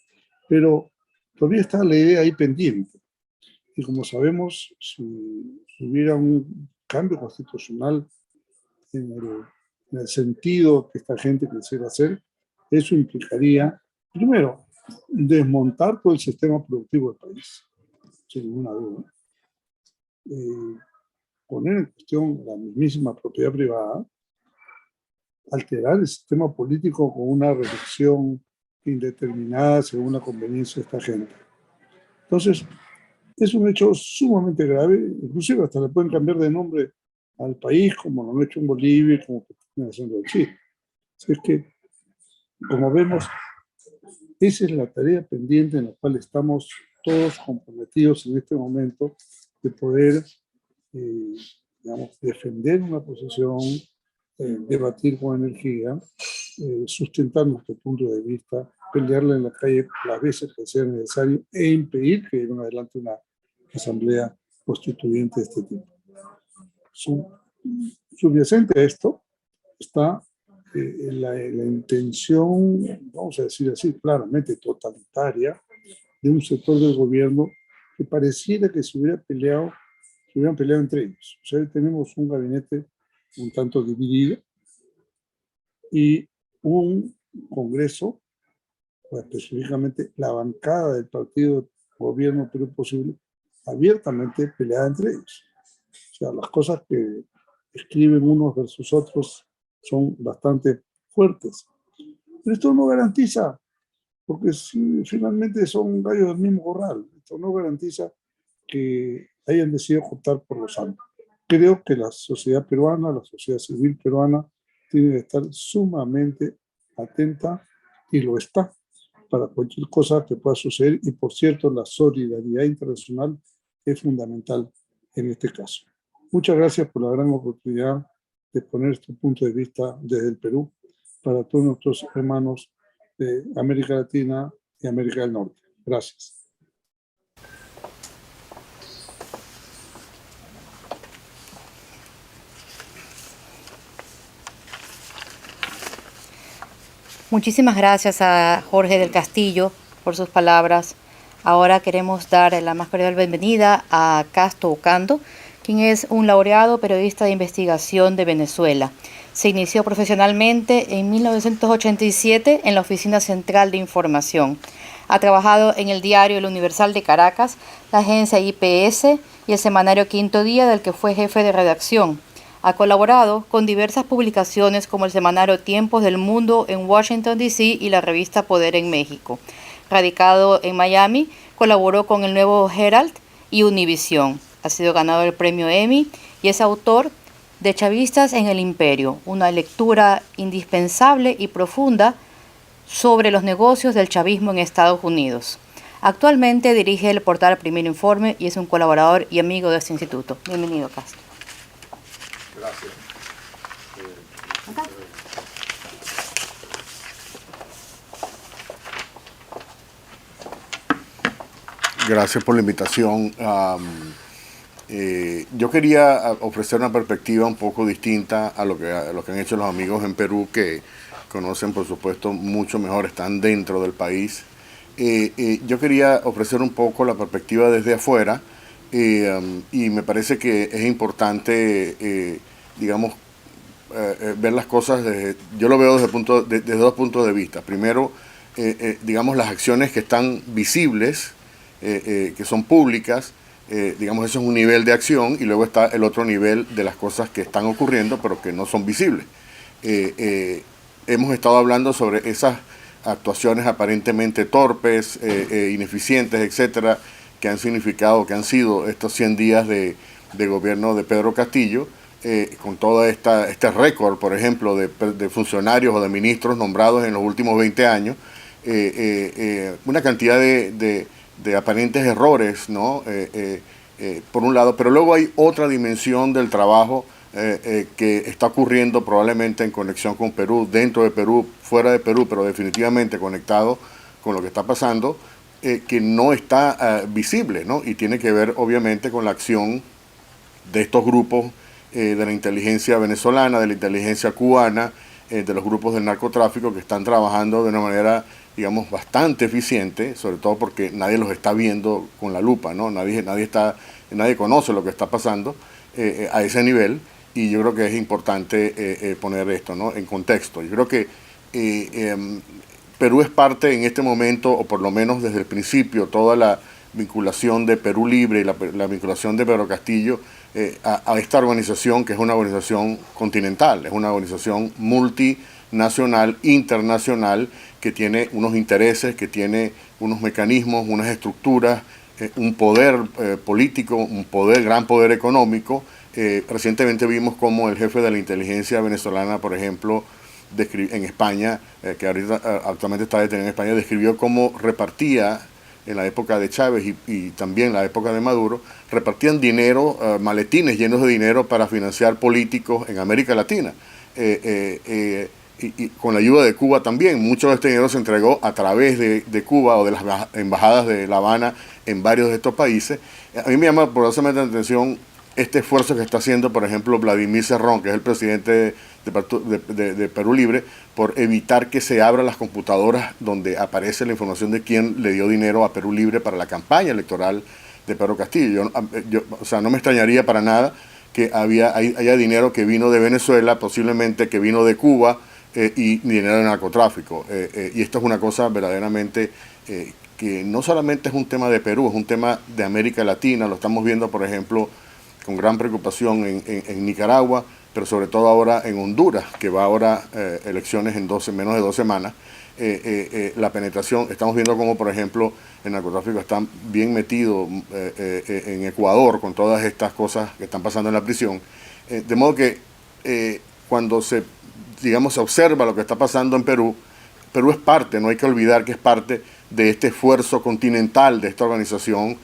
pero todavía está la idea ahí pendiente. Y como sabemos, si hubiera un cambio constitucional en el sentido que esta gente quisiera hacer, eso implicaría, primero, desmontar todo el sistema productivo del país, sin ninguna duda. Poner en cuestión la mismísima propiedad privada, alterar el sistema político con una reelección indeterminada según la conveniencia de esta gente. Entonces, es un hecho sumamente grave, inclusive hasta le pueden cambiar de nombre al país, como lo han hecho en Bolivia, como que están haciendo en Chile. Así es que, como vemos, esa es la tarea pendiente en la cual estamos todos comprometidos en este momento de poder, digamos, defender una posición, debatir con energía, sustentar nuestro punto de vista, pelearla en la calle las veces que sea necesario e impedir que lleven adelante una asamblea constituyente de este tipo. Subyacente a esto está la intención, vamos a decir así, claramente totalitaria, de un sector del gobierno que pareciera que se hubieran peleado entre ellos. O sea, tenemos un gabinete un tanto dividido y un Congreso, o específicamente la bancada del partido Gobierno Perú Posible, abiertamente peleada entre ellos. O sea, las cosas que escriben unos versus otros son bastante fuertes. Pero esto no garantiza, porque si finalmente son gallos del mismo corral, esto no garantiza que hayan decidido optar por los años. Creo que la sociedad peruana, la sociedad civil peruana, tiene que estar sumamente atenta, y lo está, para cualquier cosa que pueda suceder. Y por cierto, la solidaridad internacional es fundamental en este caso. Muchas gracias por la gran oportunidad de poner este punto de vista desde el Perú para todos nuestros hermanos de América Latina y América del Norte. Gracias. Muchísimas gracias a Jorge del Castillo por sus palabras. Ahora queremos dar la más cordial bienvenida a Casto Ocando, quien es un laureado periodista de investigación de Venezuela. Se inició profesionalmente en 1987 en la Oficina Central de Información. Ha trabajado en el diario El Universal de Caracas, la agencia IPS y el semanario Quinto Día, del que fue jefe de redacción. Ha colaborado con diversas publicaciones como el semanario Tiempos del Mundo en Washington, D.C. y la revista Poder en México. Radicado en Miami, colaboró con el Nuevo Herald y Univisión. Ha sido ganador del premio Emmy y es autor de Chavistas en el Imperio, una lectura indispensable y profunda sobre los negocios del chavismo en Estados Unidos. Actualmente dirige el portal Primer Informe y es un colaborador y amigo de este instituto. Bienvenido, Castro. Gracias. Gracias por la invitación. Yo quería ofrecer una perspectiva un poco distinta a lo que han hecho los amigos en Perú, que conocen, por supuesto, mucho mejor, están dentro del país. Yo quería ofrecer un poco la perspectiva desde afuera, y me parece que es importante, digamos, ver las cosas yo lo veo desde dos puntos de vista. Primero, digamos, las acciones que están visibles, que son públicas, digamos, eso es un nivel de acción, y luego está el otro nivel de las cosas que están ocurriendo pero que no son visibles. Hemos estado hablando sobre esas actuaciones aparentemente torpes, ineficientes, etcétera, que han significado, que han sido estos 100 días de gobierno de Pedro Castillo, con todo este récord, por ejemplo, de funcionarios o de ministros nombrados en los últimos 20 años, una cantidad de aparentes errores, ¿no? Por un lado, pero luego hay otra dimensión del trabajo que está ocurriendo probablemente en conexión con Perú, dentro de Perú, fuera de Perú, pero definitivamente conectado con lo que está pasando, que no está visible, ¿no? Y tiene que ver obviamente con la acción de estos grupos de la inteligencia venezolana, de la inteligencia cubana, de los grupos del narcotráfico, que están trabajando de una manera, digamos, bastante eficiente, sobre todo porque nadie los está viendo con la lupa, ¿no? Nadie conoce lo que está pasando a ese nivel, y yo creo que es importante poner esto, ¿no?, en contexto. Yo creo que Perú es parte en este momento, o por lo menos desde el principio, toda la vinculación de Perú Libre y la vinculación de Pedro Castillo a esta organización, que es una organización continental, es una organización multinacional, internacional, que tiene unos intereses, que tiene unos mecanismos, unas estructuras, un poder político, un gran poder económico. Recientemente vimos cómo el jefe de la inteligencia venezolana, por ejemplo, en España, que actualmente está detenido en España, describió cómo repartía en la época de Chávez y también en la época de Maduro, repartían dinero, maletines llenos de dinero para financiar políticos en América Latina. Y con la ayuda de Cuba también, mucho de este dinero se entregó a través de Cuba o de las embajadas de La Habana en varios de estos países. A mí me llama poderosamente la atención este esfuerzo que está haciendo, por ejemplo, Vladimir Cerrón, que es el presidente de Perú Libre, por evitar que se abran las computadoras donde aparece la información de quién le dio dinero a Perú Libre para la campaña electoral de Pedro Castillo. O sea, no me extrañaría para nada que haya dinero que vino de Venezuela, posiblemente que vino de Cuba, y dinero de narcotráfico. Y esto es una cosa verdaderamente que no solamente es un tema de Perú, es un tema de América Latina. Lo estamos viendo, por ejemplo, con gran preocupación en Nicaragua, pero sobre todo ahora en Honduras, que va ahora elecciones en menos de 2 semanas. La penetración, estamos viendo como, por ejemplo, el narcotráfico está bien metido en Ecuador con todas estas cosas que están pasando en la prisión. De modo que cuando se observa lo que está pasando en Perú, Perú es parte, no hay que olvidar que es parte de este esfuerzo continental de esta organización,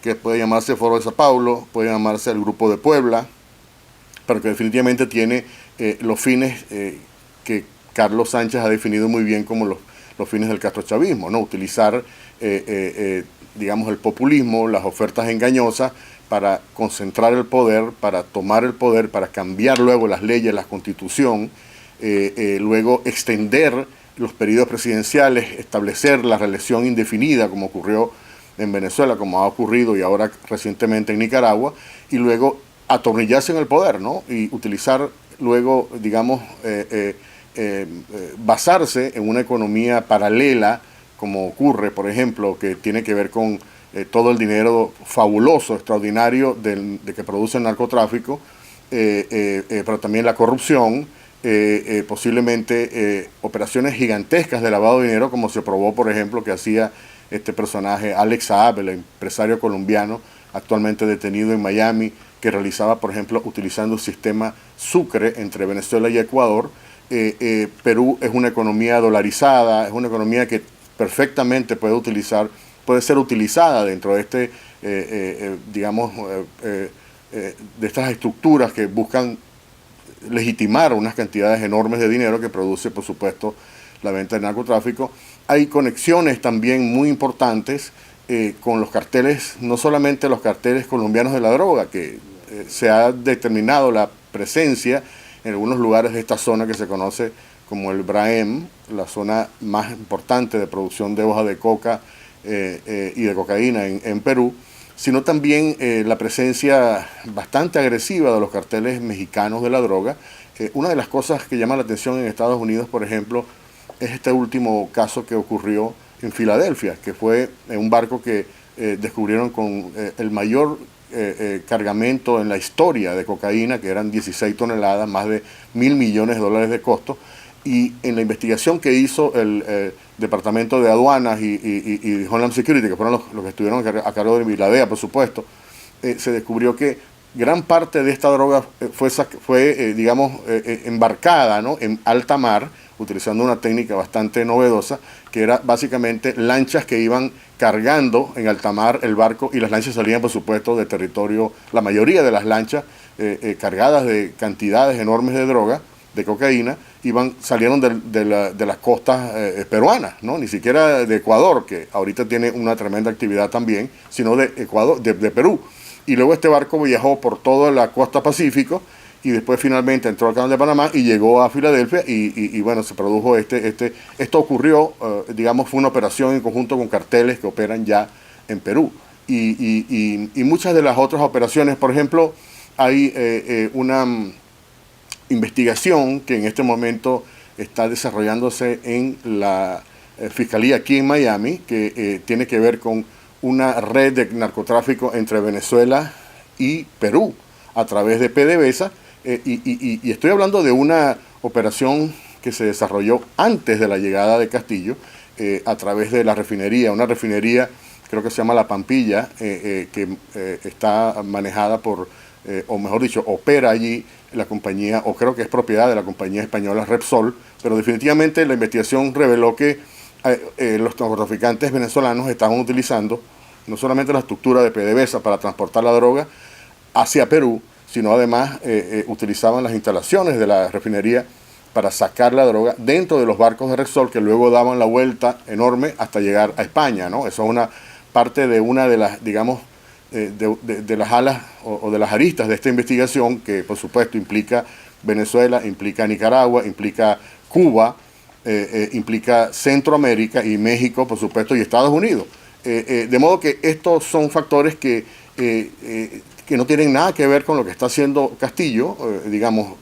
que puede llamarse Foro de Sao Paulo, puede llamarse el Grupo de Puebla, pero que definitivamente tiene los fines que Carlos Sánchez ha definido muy bien como los fines del castrochavismo, ¿no? Utilizar, el populismo, las ofertas engañosas para concentrar el poder, para tomar el poder, para cambiar luego las leyes, la constitución, luego extender los periodos presidenciales, establecer la reelección indefinida, como ocurrió en Venezuela, como ha ocurrido y ahora recientemente en Nicaragua, y luego atornillarse en el poder, ¿no? Y utilizar luego, basarse en una economía paralela, como ocurre, por ejemplo, que tiene que ver con todo el dinero fabuloso, extraordinario de que produce el narcotráfico, pero también la corrupción, posiblemente operaciones gigantescas de lavado de dinero, como se probó, por ejemplo, que hacía este personaje Alex Saab, el empresario colombiano actualmente detenido en Miami, que realizaba, por ejemplo, utilizando un sistema Sucre entre Venezuela y Ecuador. Perú es una economía dolarizada, es una economía que perfectamente puede ser utilizada dentro de de estas estructuras que buscan legitimar unas cantidades enormes de dinero que produce, por supuesto, la venta del narcotráfico. Hay conexiones también muy importantes con los carteles, no solamente los carteles colombianos de la droga, que se ha determinado la presencia en algunos lugares de esta zona que se conoce como el Braem, la zona más importante de producción de hoja de coca y de cocaína en Perú, sino también la presencia bastante agresiva de los carteles mexicanos de la droga. Una de las cosas que llama la atención en Estados Unidos, por ejemplo, es este último caso que ocurrió en Filadelfia, que fue un barco que descubrieron con el mayor cargamento en la historia de cocaína, que eran 16 toneladas, más de $1.000 millones de costo. Y en la investigación que hizo el Departamento de Aduanas y Homeland Security, que fueron los que estuvieron a cargo de la DEA, por supuesto, se descubrió que gran parte de esta droga fue embarcada, ¿no?, en alta mar, utilizando una técnica bastante novedosa, que era básicamente lanchas que iban cargando en alta mar el barco, y las lanchas salían, por supuesto, de territorio, la mayoría de las lanchas cargadas de cantidades enormes de droga, de cocaína, salieron de las costas peruanas, ¿no? Ni siquiera de Ecuador, que ahorita tiene una tremenda actividad también, sino de Ecuador, de Perú. Y luego este barco viajó por toda la costa Pacífico y después finalmente entró al Canal de Panamá y llegó a Filadelfia y bueno, se produjo esto ocurrió, fue una operación en conjunto con carteles que operan ya en Perú. Y muchas de las otras operaciones, por ejemplo, hay una investigación que en este momento está desarrollándose en fiscalía aquí en Miami, que tiene que ver con una red de narcotráfico entre Venezuela y Perú a través de PDVSA, y estoy hablando de una operación que se desarrolló antes de la llegada de Castillo, a través de la refinería, una refinería creo que se llama La Pampilla, que está manejada por, o mejor dicho, opera allí la compañía, o creo que es propiedad de la compañía española Repsol, pero definitivamente la investigación reveló que los narcotraficantes venezolanos estaban utilizando no solamente la estructura de PDVSA para transportar la droga hacia Perú, sino además utilizaban las instalaciones de la refinería para sacar la droga dentro de los barcos de Repsol, que luego daban la vuelta enorme hasta llegar a España, ¿no? Eso es una parte de una de las, digamos, de las alas o de las aristas de esta investigación, que por supuesto implica Venezuela, implica Nicaragua, implica Cuba, implica Centroamérica y México, por supuesto, y Estados Unidos. De modo que estos son factores que no tienen nada que ver con lo que está haciendo Castillo, digamos,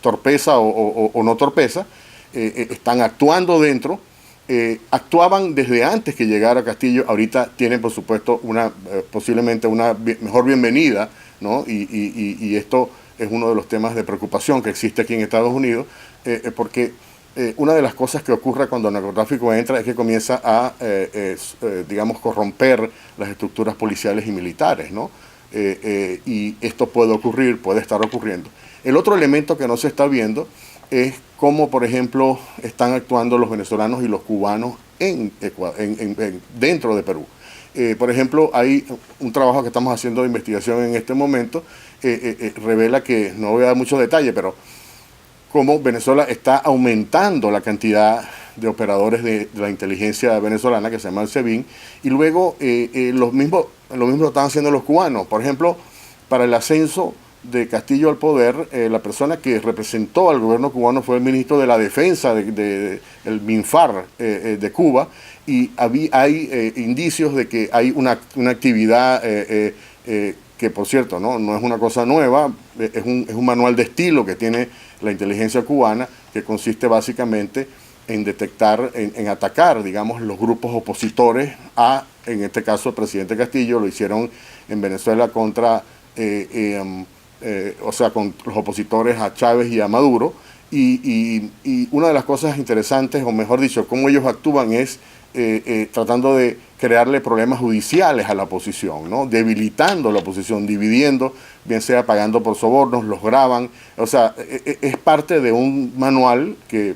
torpeza o no torpeza, están actuando dentro, actuaban desde antes que llegara Castillo, ahorita tienen por supuesto posiblemente una mejor bienvenida, ¿no? Y esto es uno de los temas de preocupación que existe aquí en Estados Unidos, porque una de las cosas que ocurre cuando el narcotráfico entra es que comienza a, digamos, corromper las estructuras policiales y militares, ¿no? Y esto puede ocurrir, puede estar ocurriendo. El otro elemento que no se está viendo es cómo, por ejemplo, están actuando los venezolanos y los cubanos dentro de Perú. Por ejemplo, hay un trabajo que estamos haciendo de investigación en este momento, revela que, no voy a dar muchos detalles, pero cómo Venezuela está aumentando la cantidad de operadores de la inteligencia venezolana, que se llama el SEBIN, y luego lo mismo lo están haciendo los cubanos. Por ejemplo, para el ascenso de Castillo al poder, la persona que representó al gobierno cubano fue el ministro de la Defensa el MINFAR de Cuba, y hay indicios de que hay una actividad que, por cierto, no es una cosa nueva, es un manual de estilo que tiene la inteligencia cubana, que consiste básicamente en detectar, en atacar, digamos, los grupos opositores en este caso, el presidente Castillo. Lo hicieron en Venezuela contra, o sea, con los opositores a Chávez y a Maduro, y una de las cosas interesantes, o mejor dicho, cómo ellos actúan es tratando de crearle problemas judiciales a la oposición, ¿no? Debilitando la oposición, dividiendo, bien sea pagando por sobornos, los graban. O sea, es parte de un manual que,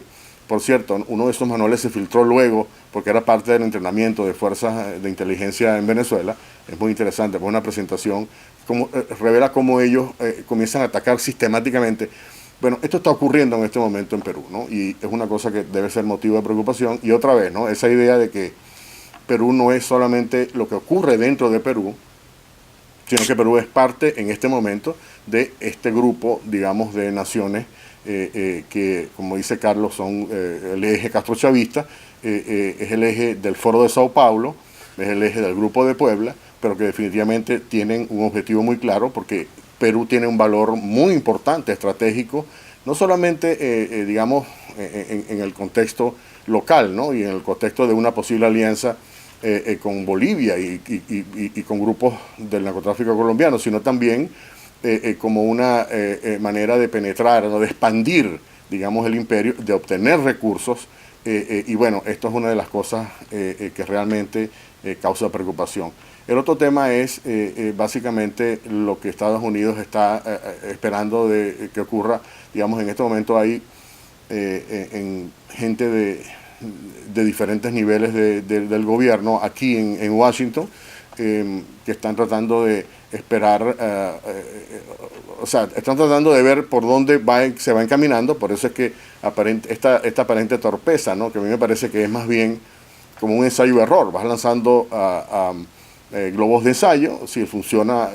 por cierto, uno de esos manuales se filtró luego porque era parte del entrenamiento de fuerzas de inteligencia en Venezuela. Es muy interesante, fue una presentación, revela cómo ellos comienzan a atacar sistemáticamente. Bueno, esto está ocurriendo en este momento en Perú, ¿no? Y es una cosa que debe ser motivo de preocupación. Y otra vez, ¿no? Esa idea de que Perú no es solamente lo que ocurre dentro de Perú, sino que Perú es parte en este momento de este grupo, digamos, de naciones que, como dice Carlos, son el eje castrochavista, es el eje del Foro de Sao Paulo, es el eje del Grupo de Puebla, pero que definitivamente tienen un objetivo muy claro, porque Perú tiene un valor muy importante, estratégico, no solamente, digamos, en el contexto local, ¿no? Y en el contexto de una posible alianza con Bolivia y con grupos del narcotráfico colombiano, sino también como una manera de penetrar, ¿no? De expandir, digamos, el imperio, de obtener recursos, y bueno, esto es una de las cosas que realmente causa preocupación. El otro tema es básicamente lo que Estados Unidos está esperando que ocurra. Digamos, en este momento hay gente de diferentes niveles del gobierno aquí en Washington, que están tratando de esperar, o sea, están tratando de ver por dónde se va encaminando. Por eso es que esta aparente torpeza, ¿no? Que a mí me parece que es más bien como un ensayo-error. Vas lanzando globos de ensayo, si funciona,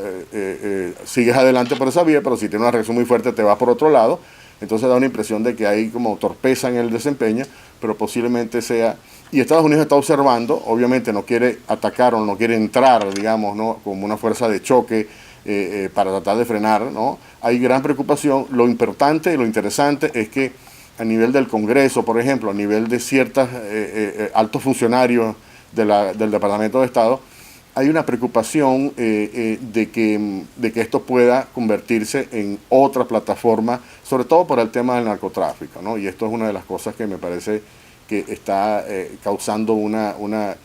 sigues adelante por esa vía, pero si tiene una reacción muy fuerte te vas por otro lado. Entonces da una impresión de que hay como torpeza en el desempeño, pero posiblemente sea... Y Estados Unidos está observando, obviamente no quiere atacar o no quiere entrar, digamos, ¿no? Como una fuerza de choque para tratar de frenar, ¿no? Hay gran preocupación. Lo importante y lo interesante es que a nivel del Congreso, por ejemplo, a nivel de ciertos altos funcionarios del Departamento de Estado, hay una preocupación de que esto pueda convertirse en otra plataforma, sobre todo por el tema del narcotráfico, ¿no? Y esto es una de las cosas que me parece que está causando una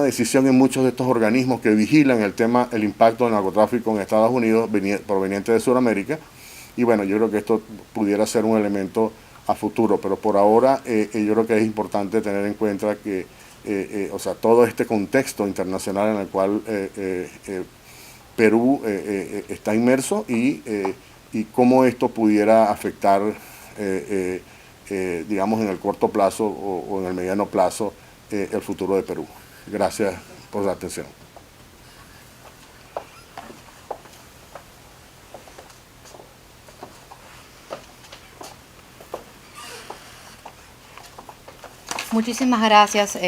decisión en muchos de estos organismos que vigilan el impacto del narcotráfico en Estados Unidos proveniente de Sudamérica. Y bueno, yo creo que esto pudiera ser un elemento a futuro, pero por ahora yo creo que es importante tener en cuenta que o sea, todo este contexto internacional en el cual Perú está inmerso y cómo esto pudiera afectar, digamos, en el corto plazo o en el mediano plazo el futuro de Perú. Gracias por la atención. Muchísimas gracias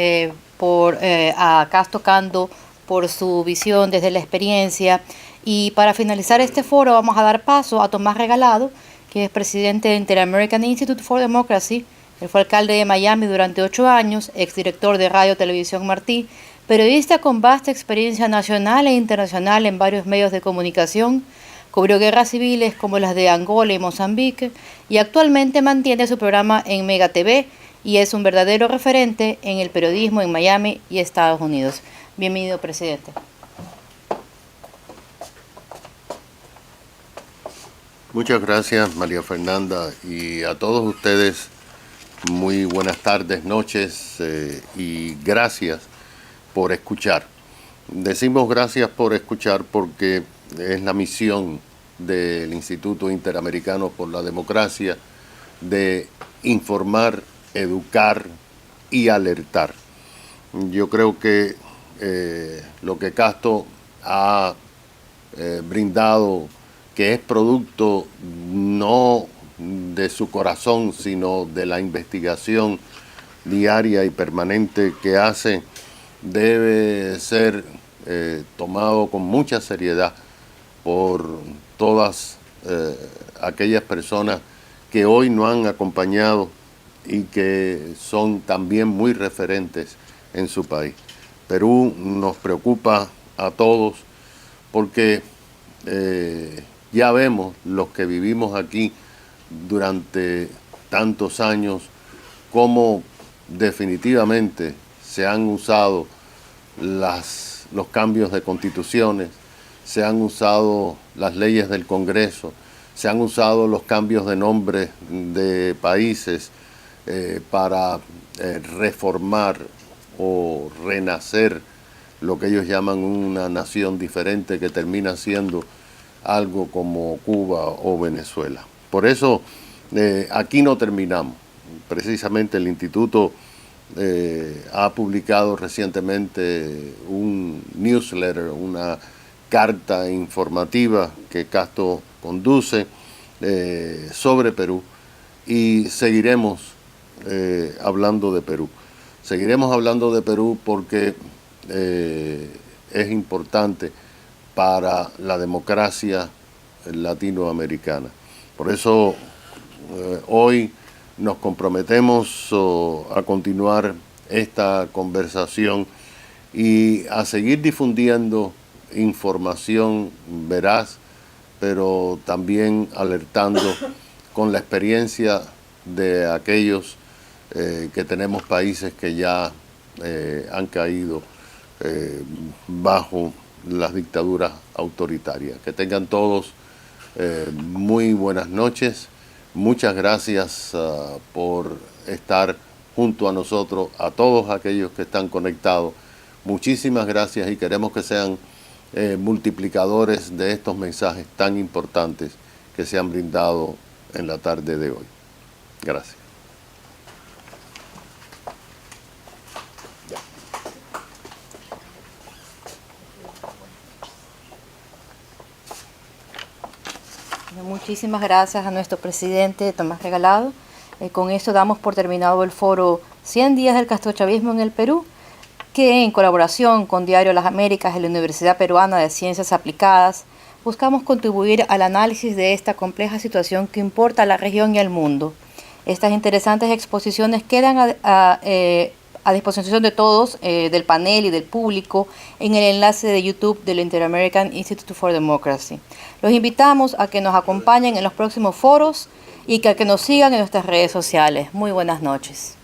a Casto Cando por su visión desde la experiencia. Y para finalizar este foro vamos a dar paso a Tomás Regalado, que es presidente de Inter-American Institute for Democracy. Él fue alcalde de Miami durante 8 años, exdirector de Radio Televisión Martí, periodista con vasta experiencia nacional e internacional en varios medios de comunicación. Cubrió guerras civiles como las de Angola y Mozambique y actualmente mantiene su programa en Mega TV y es un verdadero referente en el periodismo en Miami y Estados Unidos. Bienvenido, presidente. Muchas gracias, María Fernanda, y a todos ustedes muy buenas tardes, noches y gracias por escuchar. Decimos gracias por escuchar porque es la misión del Instituto Interamericano por la Democracia de informar, educar y alertar. Yo creo que lo que Casto ha brindado, que es producto no de su corazón, sino de la investigación diaria y permanente que hace, debe ser tomado con mucha seriedad por todas aquellas personas que hoy nos han acompañado y que son también muy referentes en su país. Perú nos preocupa a todos porque ya vemos los que vivimos aquí durante tantos años cómo definitivamente se han usado los cambios de constituciones, se han usado las leyes del Congreso, se han usado los cambios de nombre de países para reformar o renacer lo que ellos llaman una nación diferente que termina siendo algo como Cuba o Venezuela. Por eso aquí no terminamos. Precisamente el Instituto ha publicado recientemente un newsletter, una carta informativa que Casto conduce sobre Perú y seguiremos hablando de Perú. Seguiremos hablando de Perú porque es importante para la democracia latinoamericana. Por eso hoy nos comprometemos a continuar esta conversación y a seguir difundiendo información veraz, pero también alertando con la experiencia de aquellos que tenemos países que ya han caído bajo las dictaduras autoritarias. Que tengan todos muy buenas noches. Muchas gracias por estar junto a nosotros, a todos aquellos que están conectados. Muchísimas gracias y queremos que sean multiplicadores de estos mensajes tan importantes que se han brindado en la tarde de hoy. Gracias. Muchísimas gracias a nuestro presidente Tomás Regalado. Con esto damos por terminado el foro 100 días del castrochavismo en el Perú, que en colaboración con Diario Las Américas y la Universidad Peruana de Ciencias Aplicadas buscamos contribuir al análisis de esta compleja situación que importa a la región y al mundo. Estas interesantes exposiciones quedan a disposición de todos, del panel y del público, en el enlace de YouTube del Inter-American Institute for Democracy. Los invitamos a que nos acompañen en los próximos foros y que nos sigan en nuestras redes sociales. Muy buenas noches.